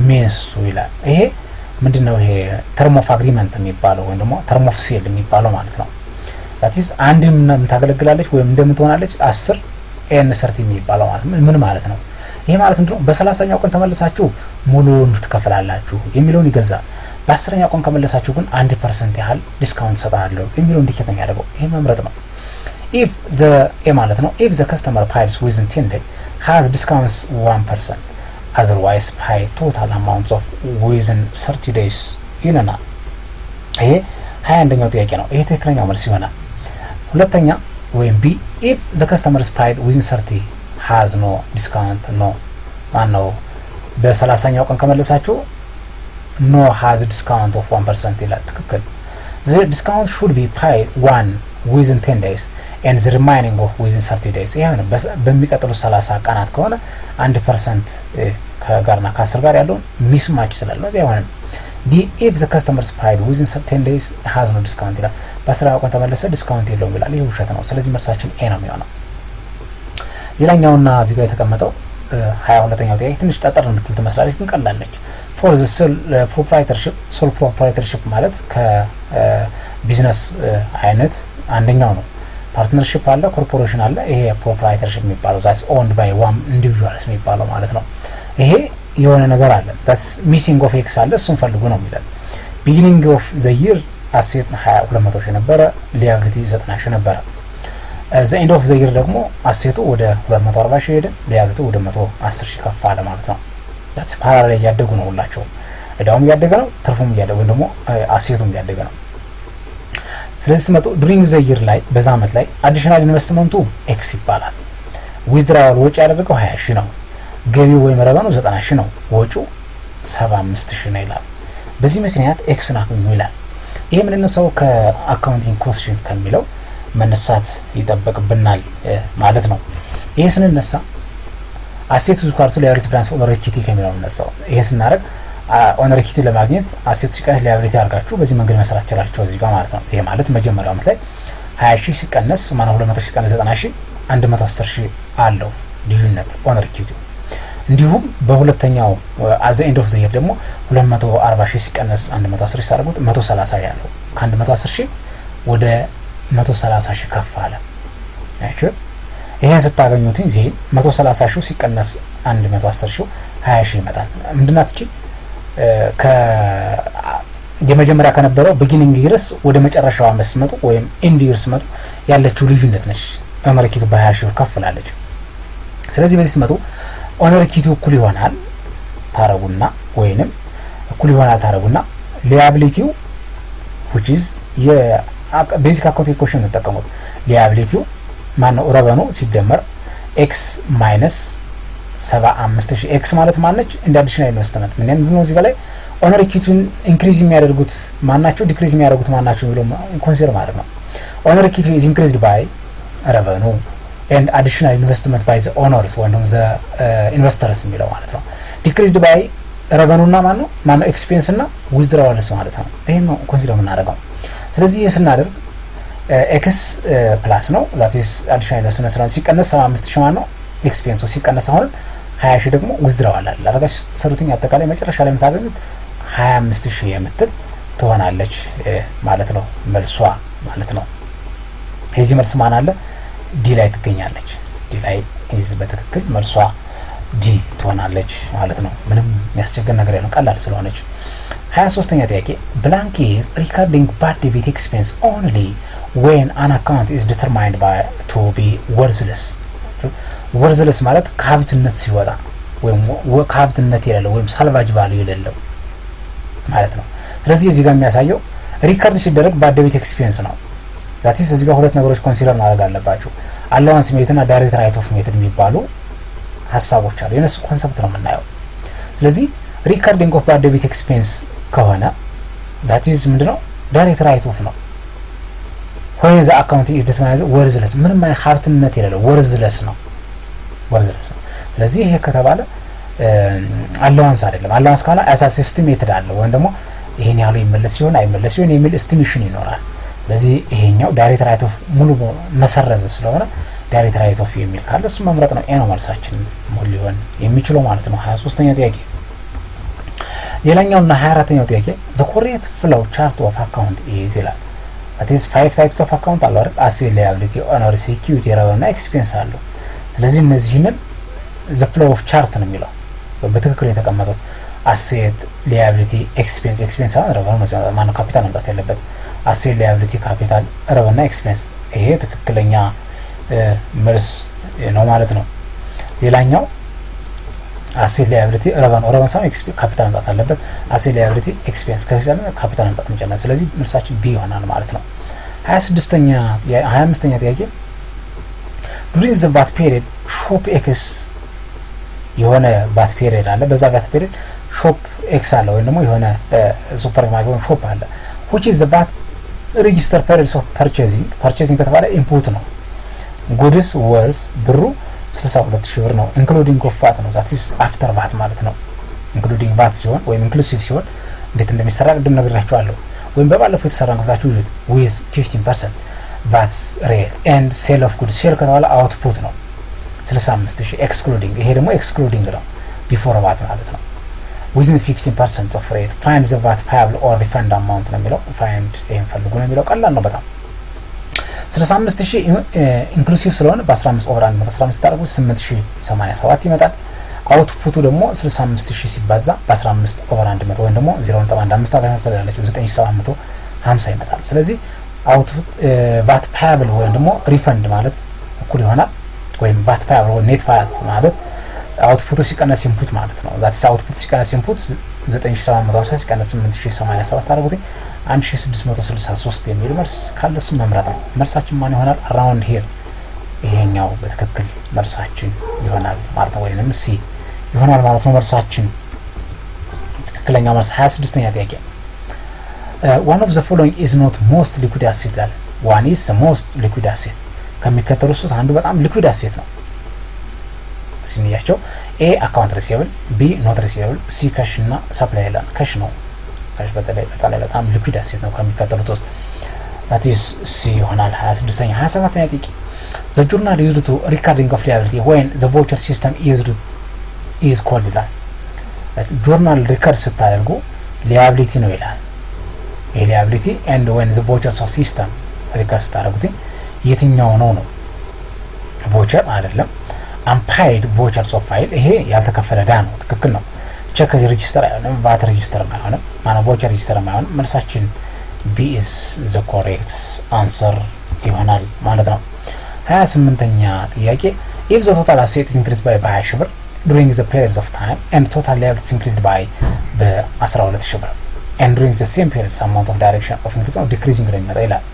means ይላል። ይሄ ምንድነው? ይሄ term of agreement የሚባለው ወይም ደግሞ term of sale የሚባለው ማለት ነው። that is አንድ ምን ታገለግላለች ወይም እንደምትሆናለች 10 N30 የሚባለው ማለት ምን ማለት ነው? ይሄ ማለት ምንድነው? በ30ኛው ቀን ተመልሳችሁ ሙሉውን ትከፍላላችሁ የሚለውን ይገልጻል። በ10ኛው ቀን ከመለሳችሁ ግን 1% ያህል ዲስካውንት ሰጣለሁ የሚለው እንዲከተ የሚያደርገው ይሄ መምረጥ ነው። if the ማለት ነው if the customer pays within 10 days has discounts 1%, otherwise pay total amounts of within 30 days ይለናል። ይሄ 21ኛው ጥያቄ ነው። ይሄ ትክክለኛው መልስ ይሆናል። ሁለተኛ ወይም ቢ if the customer is paid within 30 has no discount no ማነው በ30ኛው ቀን ከመለሳችሁ no has discount of 1% ይላል። ትክክል። the discount should be paid one within 10 days and the remaining of within 30 days ይሄ ነው። በሚቀጥሉት 30 ቀናት ከሆነ 1% ከጋርና ከ10 ጋር ያለውን ሚስማች ስላለው እዚህ አይሆንም። ዲ if the customer is paid within 10 days has no discount ይላል። በ10 ቀን ተመለሰ ዲስካውንት የለውም ይላል። ይሄ ውሸት ነው። ስለዚህ መልሳችን ኤ ነው የሚሆነው። ሌላኛውና እዚህ ጋር የተቀመጠው 22ኛው ጥያቄ ትንሽ ጠጠር የምትል ትመስላለች ግን ቀላለች። for the sole proprietorship ማለት ከቢዝነስ አይነት አንደኛው ነው። ፓርትነርሺፕ አለ፣ ኮርፖሬሽን አለ። ይሄ ፕሮፕራይተርሺፕ የሚባለው that's owned by one individuals የሚባለው ማለት ነው። ይሄ የሆነ ነገር አለ that's missing of x አለ፣ እሱን ፈልጉ ነው የሚለው። beginning of the year asset 200 ሺህ ነበረ፣ liability 90 ሺህ ነበረ። the end of the year ደግሞ አሴቱ ወደ 240 ሺህ ሄደ፣ liability ወደ 110 ሺህ ከፍ አለ ማለት ነው። that's parallel እያደጉ ነው ሁላቸው። እዳውም እያደገ ነው፣ ትርፉም እያደገ ወይ ደግሞ አሴቱም እያደገ ነው። ስለዚህ ስመጡ during the year ላይ በዛ አመት ላይ አዲሽናል ኢንቨስትመንቱ ኤክስ ይባላል። ዊዝድራዋል ወጪ ያደረገው 20 ሺህ ነው። ገቢው ወይም ረቨኑ 90 ሺህ ነው። ወጪው 75 ሺህ ነው ይላል። በዚህ ምክንያት ኤክስ ናኩኝ ይላል። ይሄ ምንድነው? ሰው ከአካውንቲንግ ኮስሽን ከሚለው መነሳት ይጠበቅብናል ማለት ነው። ይሄ ስንነሳ አሴት ዙካርቱ ሊያቢሊቲ ፕላንስ ኦቨር ኢኩዊቲ ከሚለው ነው። ይሄ ስናደርግ ኦነር ኢኩዊቲ ለማግኘት አሴት ሲቀነስ ሊያቢሊቲ አድርጋችሁ በዚህ መንገድ መስራት ይችላልችሁ እዚህ ጋር ማለት ነው። ይሄ ማለት መጀመሪያው አመት ላይ 20 ሺህ ሲቀነስ 200 ሺህ ሲቀነስ 90 ሺህ 110 ሺህ አለው ልዩነት ኦነር ኢኩዊቲ። እንዲሁም በሁለተኛው አዘ ኤንድ ኦፍ ዘ ይር ደግሞ 240,000 ሲቀነስ 110,000 ሲያደርጉት 130 ያለው ከ110,000 ወደ 130,000 ከፍ አለ። እሺ ይሄን ስታገኙት እዚህ 130,000 ሲቀነስ 110,000 20,000 ይመጣል። ምንድናት እቺ የመጀመሪያ ከነበረው ቢጊኒንግ ይርስ ወደ መጨረሻው አመት ሲመጡ ወይም ኢንድ ይርስ ሲመጡ ያለችው ልዩነት ነች። ኦነር ኢኩዊቲ በ20,000 ከፍ ላለች። ስለዚህ በዚህ ሲመጡ ኦነር ኢኩዊቲ እኩል ይሆናል ታረጉና ወይንም እኩል ይሆናል ታረጉና ሊያቢሊቲው which is የቤዚክ አካውንቲንግ ኢኩዌሽን ተጠቀሙት። ሊያቢሊቲው ማነው ረቨኑ ሲደመር ኤክስ ማይነስ 75,000 ኤክስ ማለት ማነች እንደ አዲሽናል ኢንቨስትመንት ምን ነው እዚህ ጋር ኦነር ኢኩዊቲን ኢንክሪዝ የሚያደርጉት ማናቸው ዲክሪዝ የሚያደርጉት ማናቸው ብሎ ኮንሲደር ማድረግ ነው። ኦነር ኢኩዊቲ is increased by revenue and additional investment by the owners ወይም the investors የሚለው ማለት ነው። decreased by revenue እና ማነው ኤክስፔንስ እና withdrawals ማለት ነው። ይሄን ነው ኮንሲደር የምናደርገው። ስለዚህ ስናደርግ ኤክስ ፕላስ ነው that is additional investment ሲቀነስ 75,000 ማለት ነው ኤክስፔንሱ ሲቀነስ አሁን 20,000 ደግሞ withdrawal አለ አረጋሽ ሰሩትኝ አጠቃላይ መጨረሻ ላይ የምታገኙት 25,000 የምትል ትሆናለች ማለት ነው መልሷ ማለት ነው። የዚህ መልስ ማን አለ ዲ ላይ ትገኛለች። ዲ ላይ ኢዝ በትክክል መልሷ ዲ ትሆናለች ማለት ነው። ምንም የሚያስቸግር ነገር የለም ቀላል ስለሆነች። 23ኛ ጥያቄ blank is recording bad debit expense only when an account is determined by to be worthless. worthless ማለት ከሀብትነት ሲወጣ ወይም ከሀብትነት የሌለው ወይም ሳልቫጅ ቫልዩ የሌለው ማለት ነው። ስለዚህ እዚህ ጋር የሚያሳየው ሪከርድ ሲደረግ ባድ ዴቢት ኤክስፔንስ ነው። ዛቲስ እዚህ ጋር ሁለት ነገሮች ኮንሲደር ማድረግ አለባችሁ። አላዋንስ ሜተድ እና ዳይሬክት ራይት ኦፍ ሜተድ የሚባሉ ሀሳቦች አሉ። የነሱ ኮንሰፕት ነው የምናየው። ስለዚህ ሪከርዲንግ ኦፍ ባድ ዴቢት ኤክስፔንስ ከሆነ ዛቲስ ምንድነው ዳይሬክት ራይት ኦፍ ነው። ሆይ ዘ አካውንት ኢዝ ዲተርማይንድ ወርዝለስ ምንም አይነት ሀብትነት የሌለው ወርዝለስ ነው። ስለዚህ ይሄ ከተባለ አላዋንስ አይደለም። አላዋንስ ካለ አሳስ ኤስቲሜትድ አለ ወይም ደግሞ ይሄን ያህል ይመለስ ሲሆን አይመለስ ሲሆን የሚል ኤስቲሜሽን ይኖራል። ስለዚህ ይሄኛው ዳይሬክት ራይት ኦፍ ሙሉ መሰረዝ ስለሆነ ዳይሬክት ራይት ኦፍ የሚል ካለ እሱ መምረጥ ነው። ኤኖ መልሳችን ሙሉ ሊሆን የሚችለው ማለት ነው። 23ኛ ጥያቄ ሌላኛውና 24ኛው ጥያቄ the correct flow chart of account is ይላል። that is 5 types of account አሉ አይደል? asset liability honor security revenue expense አሉ። ስለዚህ እነዚህንን the flow of chart ነው የሚለው በትክክል የተቀመጠው asset liability expense አሁን revenue ማነው ካፒታል መምጣት ያለበት asset liability capital revenue expense ይሄ ትክክለኛ መልስ ነው ማለት ነው። ሌላኛው asset liability revenue ሳይሆን ካፒታል መምጣት አለበት asset liability expense ከዚህ ካፒታል መምጣት እንችላለን። ስለዚህ መልሳችን ቢ ይሆናል ማለት ነው። 25ኛ ጥያቄ during the VAT period shop X የሆነ VAT period አለ። በዛ VAT period shop X አለ ወይም ደግሞ የሆነ ሱፐርማርኬት ወይም ሾፕ አለ which is the VAT register periods of purchasing ከተባለ ኢንፑት ነው። goods worth ብሩ 62,000 ብር ነው including of VAT ነው that is after VAT ማለት ነው። including VAT ሲሆን ወይም inclusive ሲሆን እንዴት እንደሚሰራ ቅድም ነግራችኋለሁ። ወይም በባለፈው የተሰራ እንግዳችሁ with 15% VAT rate and sale of goods sale ከተባለ output ነው 65,000 excluding ይሄ ደግሞ excluding ነው before VAT ማለት ነው። within 15% of rate find the VAT payable or refund amount ነው የሚለው find ይሄን ፈልጉ ነው የሚለው ቀላል ነው በጣም 65,000 ኢንክሉሲቭ ስለሆነ በ15 ኦቨር 115 ታደርጉ 8,087 ይመጣል። አውትፑቱ ደግሞ 65,000 ሲባዛ በ15 ኦቨር 100 ወይም ደግሞ 0.15 ታገኛላችሁ 9,750 ይመጣል። ስለዚህ አውትፑት ቫት ፓያብል ወይም ደግሞ ሪፈንድ ማለት እኩል ይሆናል ወይም ቫት ፓያብል ወይ ኔት ቫት ማለት አውትፑቱ ሲቀነስ ኢንፑት ማለት ነው። ዛትስ አውትፑት ሲቀነስ ኢንፑት 9,750 ሲቀነስ 8,087 ታደርጉት 1,663 የሚል መልስ ካለሱ መምረጥ ነው። መልሳችን ማን ይሆናል? አራውንድ ሂር ይሄኛው በትክክል መልሳችን ይሆናል ማለት ነው። ወይንም ሲ ይሆናል ማለት ነው። መልሳችን ትክክለኛ መልስ 26ኛ ጥያቄ one of the following is not most liquid asset ይላል። one is the most liquid asset ከሚከተሉት ውስጥ አንዱ በጣም liquid asset ነው ሲኒያቸው A account receivable B not receivable C cash እና supply ይላል። cash ነው cash በጣም liquid asset ነው ከሚከተሉት ውስጥ that is C ይሆናል 26ኛ 27ኛ ጥያቄ the journal used to recording of liability when the voucher system is called ይላል። ጆርናል ሪከርድ ስታደርጉ ሊያቢሊቲ ነው ይላል። ይሄ ሊያቢሊቲ and when the voucher system ሪከርድ ስታደርጉት የትኛው ነው? ቮቸር አይደለም። unpaid vouchers of file ይሄ ያልተከፈለ ዕዳ ነው። ትክክል ነው። ቼክ ሬጂስተር አይሆንም። ቫት ሬጂስተር አይሆንም። ማነው ቮቸር ሬጂስተር አይሆንም። መልሳችን B is the correct answer ይሆናል ማለት ነው። 28ኛ ጥያቄ if the total asset is increased by 20 ሺህ ብር during the period of time and total liabilities increased by በ12 ሺህ ብር and during the same period some amount of direction of increase or decreasing እንደሚመጣ ይላል።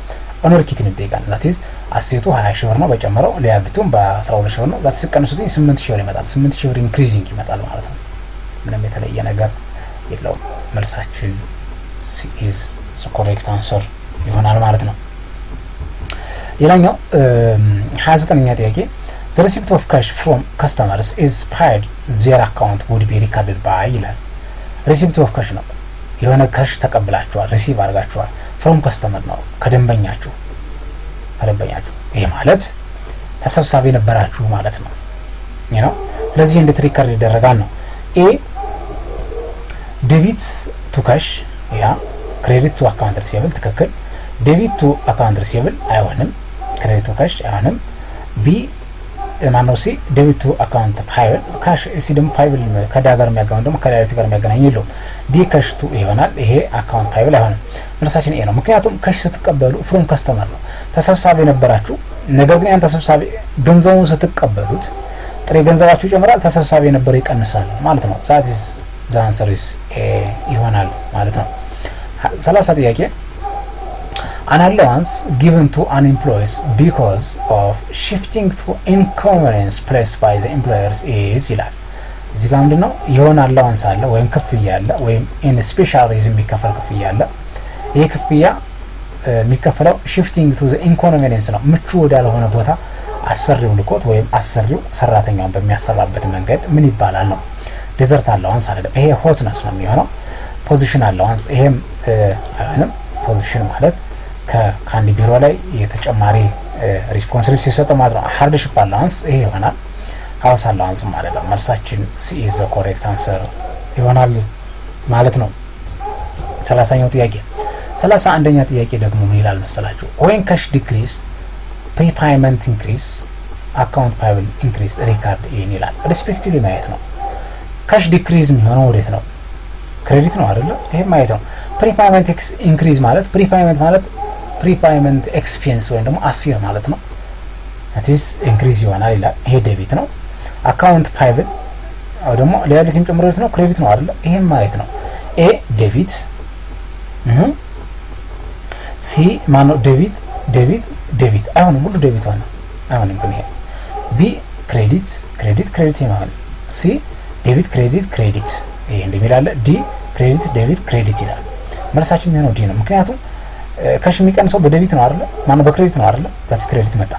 ኦኖርኪቲን ይጠይቃል። that is አሴቱ 20 ሺህ ብር ነው በጨመረው ሊያቢሊቲውም በ12 ሺህ ብር ነው። ዛት ሲቀንሱት 8 ሺህ ብር ይመጣል። 8 ሺህ ብር ኢንክሪዚንግ ይመጣል ማለት ነው። ምንም የተለየ ነገር የለውም። መልሳችን C is the correct answer ይሆናል ማለት ነው። ሌላኛው 29ኛ ጥያቄ the receipt of cash from customers is paid their account would be recorded by ይላል። receipt of cash ነው። የሆነ ካሽ ተቀብላችኋል፣ ሪሲቭ አድርጋችኋል። from customer ነው ከደንበኛችሁ። ይሄ ማለት ተሰብሳቢ ነበራችሁ ማለት ነው። ስለዚህ እንዴት ሪከርድ ይደረጋል ነው። A debit to cash ያ credit to account receivable ትክክል። debit to account receivable አይሆንም። credit to cash አይሆንም። B ማነው? C debit to account payable cash C ደግሞ payable ከዳ ጋር የሚያገናኝ ደግሞ ከላይት ጋር የሚያገናኝ የለውም። D cash to ይሆናል። ይሄ account payable አይሆንም። መልሳችን A ነው። ምክንያቱም cash ስትቀበሉ from customer ነው ተሰብሳቢ ነበራችሁ። ነገር ግን ያን ተሰብሳቢ ገንዘቡን ስትቀበሉት ጥሬ ገንዘባችሁ ይጨምራል፣ ተሰብሳቢ የነበረው ይቀንሳል ማለት ነው። that is the answer is A ይሆናል ማለት ነው። 30 ጥያቄ an allowance given to unemployees because of shifting to inconvenience placed by the employers is ይላል። እዚህ ጋር ምንድነው? የሆነ allowance አለ ወይም ክፍያ አለ ወይም in special reason የሚከፈል ክፍያ አለ። ይሄ ክፍያ የሚከፈለው shifting to the inconvenience ነው። ምቹ ወዳልሆነ ቦታ አሰሪው ልኮት ወይም አሰሪው ሰራተኛውን በሚያሰራበት መንገድ ምን ይባላል ነው። ዴዘርት allowance አይደለም። ይሄ hotness ነው የሚሆነው። ፖዚሽን allowance ይሄም አይሆንም። ፖዚሽን ማለት ከአንድ ቢሮ ላይ የተጨማሪ ሪስፖንሲቢሊቲ ሲሰጥ ማለት ነው። ሃርድሺፕ allowance ይሄ ይሆናል። ሃውስ allowance ማለት ነው። መልሳችን C is the correct answer ይሆናል ማለት ነው። 30ኛው ጥያቄ 31ኛ ጥያቄ ደግሞ ምን ይላል መሰላችሁ? when cash decrease prepayment increase account payable increase record ይላል። ሪስፔክቲቭሊ ማየት ነው። ካሽ ዲክሪዝ የሚሆነው ወዴት ነው? ክሬዲት ነው አይደለ? ይሄ ማየት ነው። ፕሪፓይመንት ኢንክሪዝ ማለት ፕሪፓይመንት ኤክስፔንስ ወይም ደግሞ አሲር ማለት ነው። that is ኢንክሪዝ ይሆናል ይላል። ይሄ ዴቢት ነው። አካውንት ፓይብል አው ደግሞ ሊያቢሊቲም ጨምሮት ነው ክሬዲት ነው አይደለ? ይሄ ማየት ነው። ኤ ዴቢት ሲ ማነው? ዴቢት አይሆንም። ሁሉ ዴቢት ሆነ አይሆንም። ግን ይሄ ቢ ክሬዲት ይሆናል። ሲ ዴቢት ክሬዲት ይሄ እንደሚላለ ዲ ክሬዲት ክሬዲት ይላል። መልሳችን የሚሆነው ዲ ነው። ምክንያቱም ካሽ የሚቀንሰው በዴቢት ነው አይደለ? ማነው? በክሬዲት ነው አይደለ? ዳት ክሬዲት መጣ።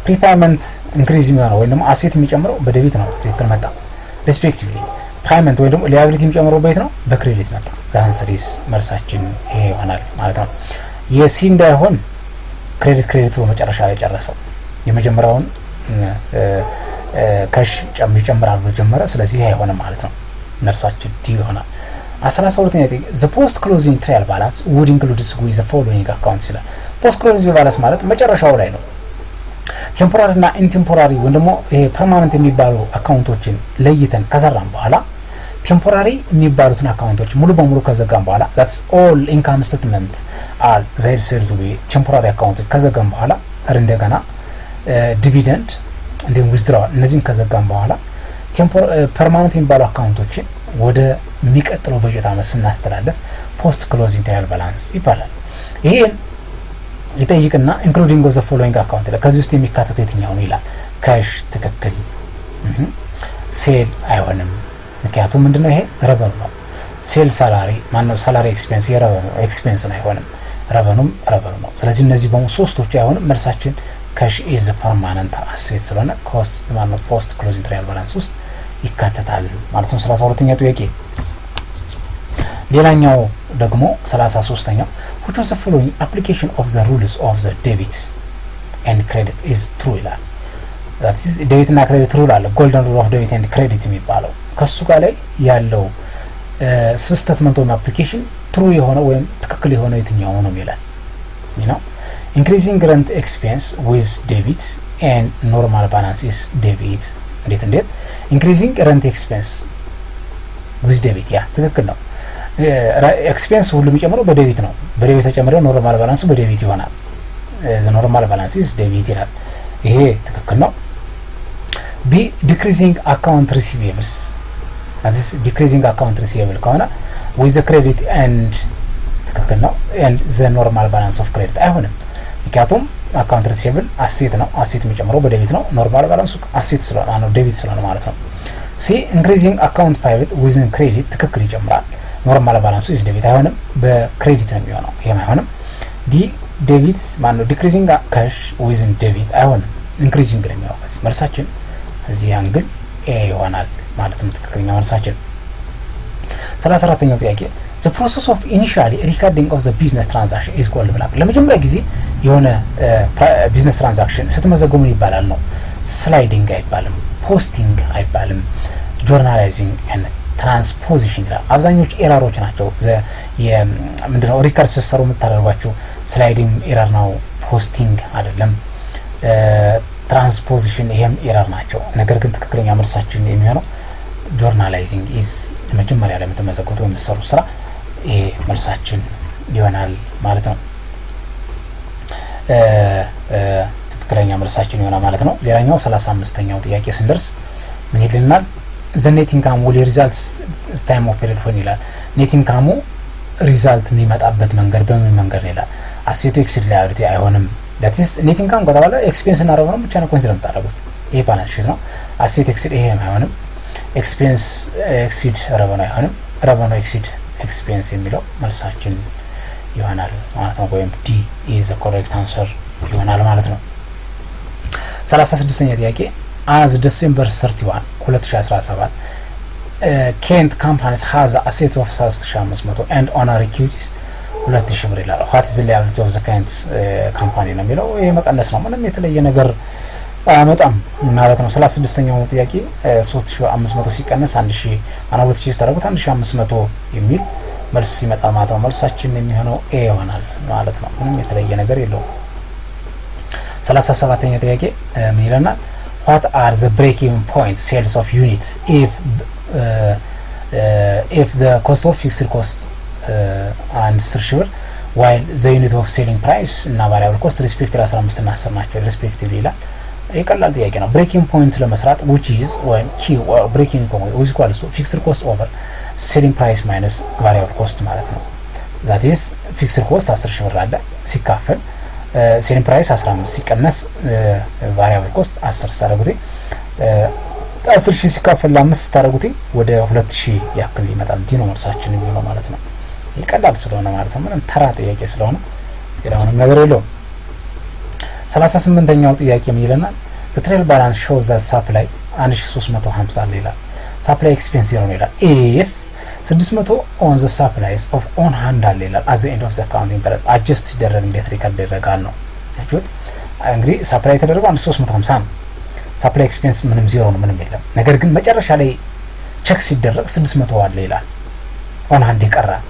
ፕሪፓይመንት ኢንክሪዝ የሚሆነው ወይ ደግሞ አሴት የሚጨምረው በዴቢት ነው። ትክክል መጣ። ሪስፔክቲቭሊ ፓይመንት ወይ ደግሞ ሊያቢሊቲ የሚጨምረው በየት ነው? በክሬዲት መጣ። ዛንሰሪስ መልሳችን ይሄ ይሆናል ማለት ነው። የሲ እንዳይሆን ክሬዲት በመጨረሻ ላይ ጨረሰው። የመጀመሪያውን ካሽ ይጨምራል ብሎ ጀመረ። ስለዚህ ይሄ አይሆንም ማለት ነው። መልሳችን ዲ ይሆናል። 12ኛ ጥያቄ the post closing trial balance would include with the following accounts ይላል። post closing balance ማለት መጨረሻው ላይ ነው። ቴምፖራሪ እና ኢንቴምፖራሪ ወይም ደግሞ ይሄ ፐርማነንት የሚባሉ አካውንቶችን ለይተን ከሰራን በኋላ ቴምፖራሪ የሚባሉትን አካውንቶች ሙሉ በሙሉ ከዘጋን በኋላ that's all income statement are said to be ቴምፖራሪ አካውንቶች ከዘጋን በኋላ እንደገና ዲቪደንድ እንዲሁም ዊዝድራዋል እነዚህን ከዘጋን በኋላ ፐርማነንት የሚባሉ አካውንቶችን ወደ የሚቀጥለው በጀት ዓመት ስናስተላልፍ ፖስት ክሎዚንግ ትራያል ባላንስ ይባላል። ይሄን ይጠይቅና ኢንክሉዲንግ ኦፍ ዘ ፎሎዊንግ አካውንት ላይ ከዚህ ውስጥ የሚካተተው የትኛው ነው ይላል። ካሽ ትክክል። ሴል አይሆንም። ምክንያቱም ምንድነው? ይሄ ረቨኑ ነው። ሴል ሳላሪ ማነው? ሳላሪ ኤክስፔንስ የረቨኑ ኤክስፔንስ ነው አይሆንም። ረቨኑ ነው። ስለዚህ እነዚህ በሙሉ ሶስቶቹ አይሆንም። መልሳችን ካሽ ኢዝ ፐርማነንት አሴት ስለሆነ ኮስት ማነው ፖስት ክሎዚንግ ትራያል ባላንስ ውስጥ ይካተታል ማለት ነው። 32ኛው ጥያቄ። ሌላኛው ደግሞ 33ኛው which was the following application of the rules of the debit and credit is true ይላል። that is debit እና credit rule አለ golden rule of debit and credit የሚባለው ከሱ ጋር ላይ ያለው ስቴትመንት ኦፍ አፕሊኬሽን ትሩ የሆነ ወይም ትክክል የሆነ የትኛው ነው የሚላል increasing rent expense with debit and normal balance is debit እንዴት increasing rent expense with debit ያ ትክክል ነው ኤክስፔንስ ሁሉ የሚጨምረው በዴቢት ነው በዴቢት ተጨምሮ ኖርማል ባላንሱ በዴቢት ይሆናል the normal balance is debit ይላል ይሄ ትክክል ነው b decreasing account receivables as is decreasing account receivable ከሆነ with the credit and ትክክል ነው and the normal balance of credit አይሆንም ምክንያቱም account receivable asset ነው asset የሚጨምረው በዴቢት ነው normal balance asset ስለሆነ ነው ዴቢት ስለሆነ ማለት ነው c increasing account payable with credit ትክክል ይጨምራል normal balance is debit አይሆንም በክሬዲት ነው የሚሆነው ይሄም አይሆንም d debit ማነው decreasing cash with debit አይሆንም increasing ነው የሚሆነው መልሳችን እዚህ አንግል a ይሆናል ማለት ነው ትክክለኛ መልሳችን 34ኛው ጥያቄ the process of initially recording of the business transaction is called ብላ ለመጀመሪያ ጊዜ የሆነ ቢዝነስ ትራንዛክሽን ስትመዘግቡ ይባላል ነው ስላይዲንግ አይባልም ፖስቲንግ አይባልም ጆርናላይዚንግ and transposition ይላል አብዛኞቹ ኤረሮች ናቸው ምንድነው ሪከርድ ሲሰሩ የምታደርጓቸው ስላይዲንግ ኤረር ነው ፖስቲንግ አይደለም ትራንስፖዚሽን ይሄም ኤረር ናቸው ነገር ግን ትክክለኛ መልሳችን የሚሆነው ጆርናላይዚንግ ኢዝ መጀመሪያ ላይ የምትመዘግቡት ወይም የምትሰሩ ስራ ይሄ መልሳችን ይሆናል ማለት ነው ትክክለኛ መልሳችን ይሆናል ማለት ነው ሌላኛው 35ኛው ጥያቄ ስንደርስ ምን ይልናል the net income will result time of period when ይላል net income ሪዛልት የሚመጣበት መንገድ በምን መንገድ ይላል asset exceed liability አይሆንም that is net income ከተባለ expense እና revenue ብቻ ነው ኮንሲደር የምታደርጉት ይሄ ባላንስ ሺት ነው asset exceed ይሄ አይሆንም expense exceed revenue አይሆንም revenue exceed expense የሚለው መልሳችን ይሆናል ማለት ነው ወይም D is the correct answer ይሆናል ማለት ነው 36ኛ ጥያቄ as December 31 2017 Kent companies has a asset of 3500 and honor equities 2000 ብር ይላል what is the liability of the Kent company ነው የሚለው ይሄ መቀነስ ነው ምንም የተለየ ነገር አመጣም ማለት ነው 36ኛው ጥያቄ 3500 ሲቀነስ 1000 2000 ሲታረጉት 1500 የሚል መልስ ይመጣ ማለት ነው መልሳችን የሚሆነው A ይሆናል ማለት ነው ምንም የተለየ ነገር የለውም 37ኛ ጥያቄ ምን ይለናል what are the breaking point sales of units if the cost of fixed cost and 10 ብር while the unit of selling price እና variable cost respectively 15 እና 10 ናቸው respectively ይላል ይቀላል ጥያቄ ነው breaking point ለመስራት which is when key or breaking point is equal to fixed cost over selling price minus variable cost ማለት ነው that is fixed cost 10 ብር አለ ሲካፈል selling price 15 ሲቀነስ variable cost 10 ታረጉት 10000 ሲካፈል 5 ታረጉት ወደ 2000 ያክል ይመጣል ዲ ነው መልሳችን የሚሆነው ማለት ነው ይቀላል ስለሆነ ማለት ነው ምንም ተራ ጥያቄ ስለሆነ የራውንም ነገር የለውም 38ኛው ጥያቄ ምን ይለናል the trial balance shows that supply 1350 ይላል supply expense 0 ይላል if 600 on the supplies of on hand ይላል at the end of the accounting period adjust ሲደረግ እንዴት ሪከርድ ይደረጋል ነው አክቹዋሊ እንግዲህ supply ተደረገው 1350 ነው supply expense ምንም 0 ነው ምንም የለም ነገር ግን መጨረሻ ላይ ቼክ ሲደረግ 600 አለ ይላል on hand ይቀራል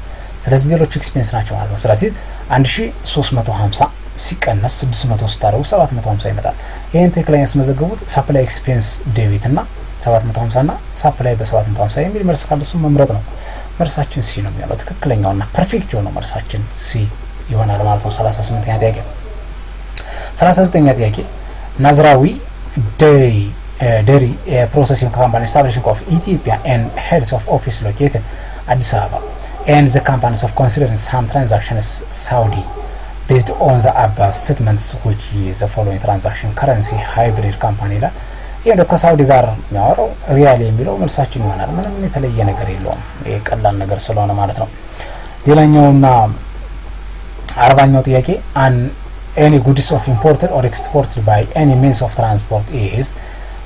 ስለዚህ ሌሎች ኤክስፔንስ ናቸው ማለት ነው ስለዚህ 1350 ሲቀነስ 600 ስታረው 750 ይመጣል ይሄን ትክክለኛ ያስመዘገቡት ሰፕላይ ኤክስፔንስ ዴቢት እና 750 እና ሰፕላይ በ750 የሚል መልስ ካለሱ መምረጥ ነው መልሳችን ሲ ነው የሚሆነው ትክክለኛውና ፐርፌክት የሆነው መልሳችን ሲ ይሆናል ማለት ነው 38ኛ ጥያቄ 39ኛ ጥያቄ ናዝራዊ dairy processing company establishing of Ethiopia and heads of office located Addis Ababa and the companies of considering some transactions Saudi based on the above statements which is the following transaction currency hybrid company la ይሄ ነው ከሳውዲ ጋር የሚያወራው ሪያል የሚለው መልሳችን ይሆናል ምንም የተለየ ነገር የለውም ይሄ ቀላል ነገር ስለሆነ ማለት ነው ሌላኛውና 40ኛው ጥያቄ any goods of imported or exported by any means of transport is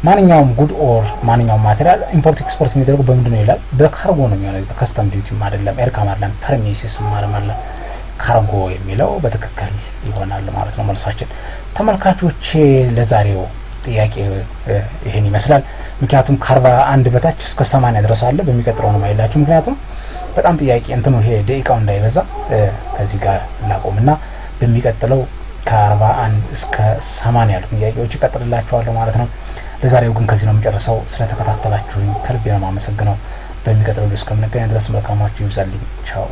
ማንኛውም ጉድ ኦር ማንኛውም ማቴሪያል ኢምፖርት ኤክስፖርት የሚደረጉ በምንድነው ይላል በካርጎ ነው የሚሆነው ከስተም ዲዩቲ አይደለም ኤርካም አይደለም ፐርሚሲስ ማለት ካርጎ የሚለው በትክክል ይሆናል ማለት ነው መልሳችን ተመልካቾች ለዛሬው ጥያቄ ይሄን ይመስላል። ምክንያቱም ከ41 በታች እስከ 80 ድረስ አለ። በሚቀጥለው ነው ማይላችሁ። ምክንያቱም በጣም ጥያቄ እንትኑ ይሄ ደቂቃው እንዳይበዛ ከዚህ ጋር ላቆምና በሚቀጥለው ከ41 እስከ 80 ያሉ ጥያቄዎች ይቀጥልላችኋለሁ ማለት ነው። ለዛሬው ግን ከዚህ ነው የምጨርሰው። ስለተከታተላችሁኝ ከልብ ነው የማመሰግነው። በሚቀጥለው እስከምንገናኝ ድረስ መልካማችሁ ይብዛልኝ። ቻው።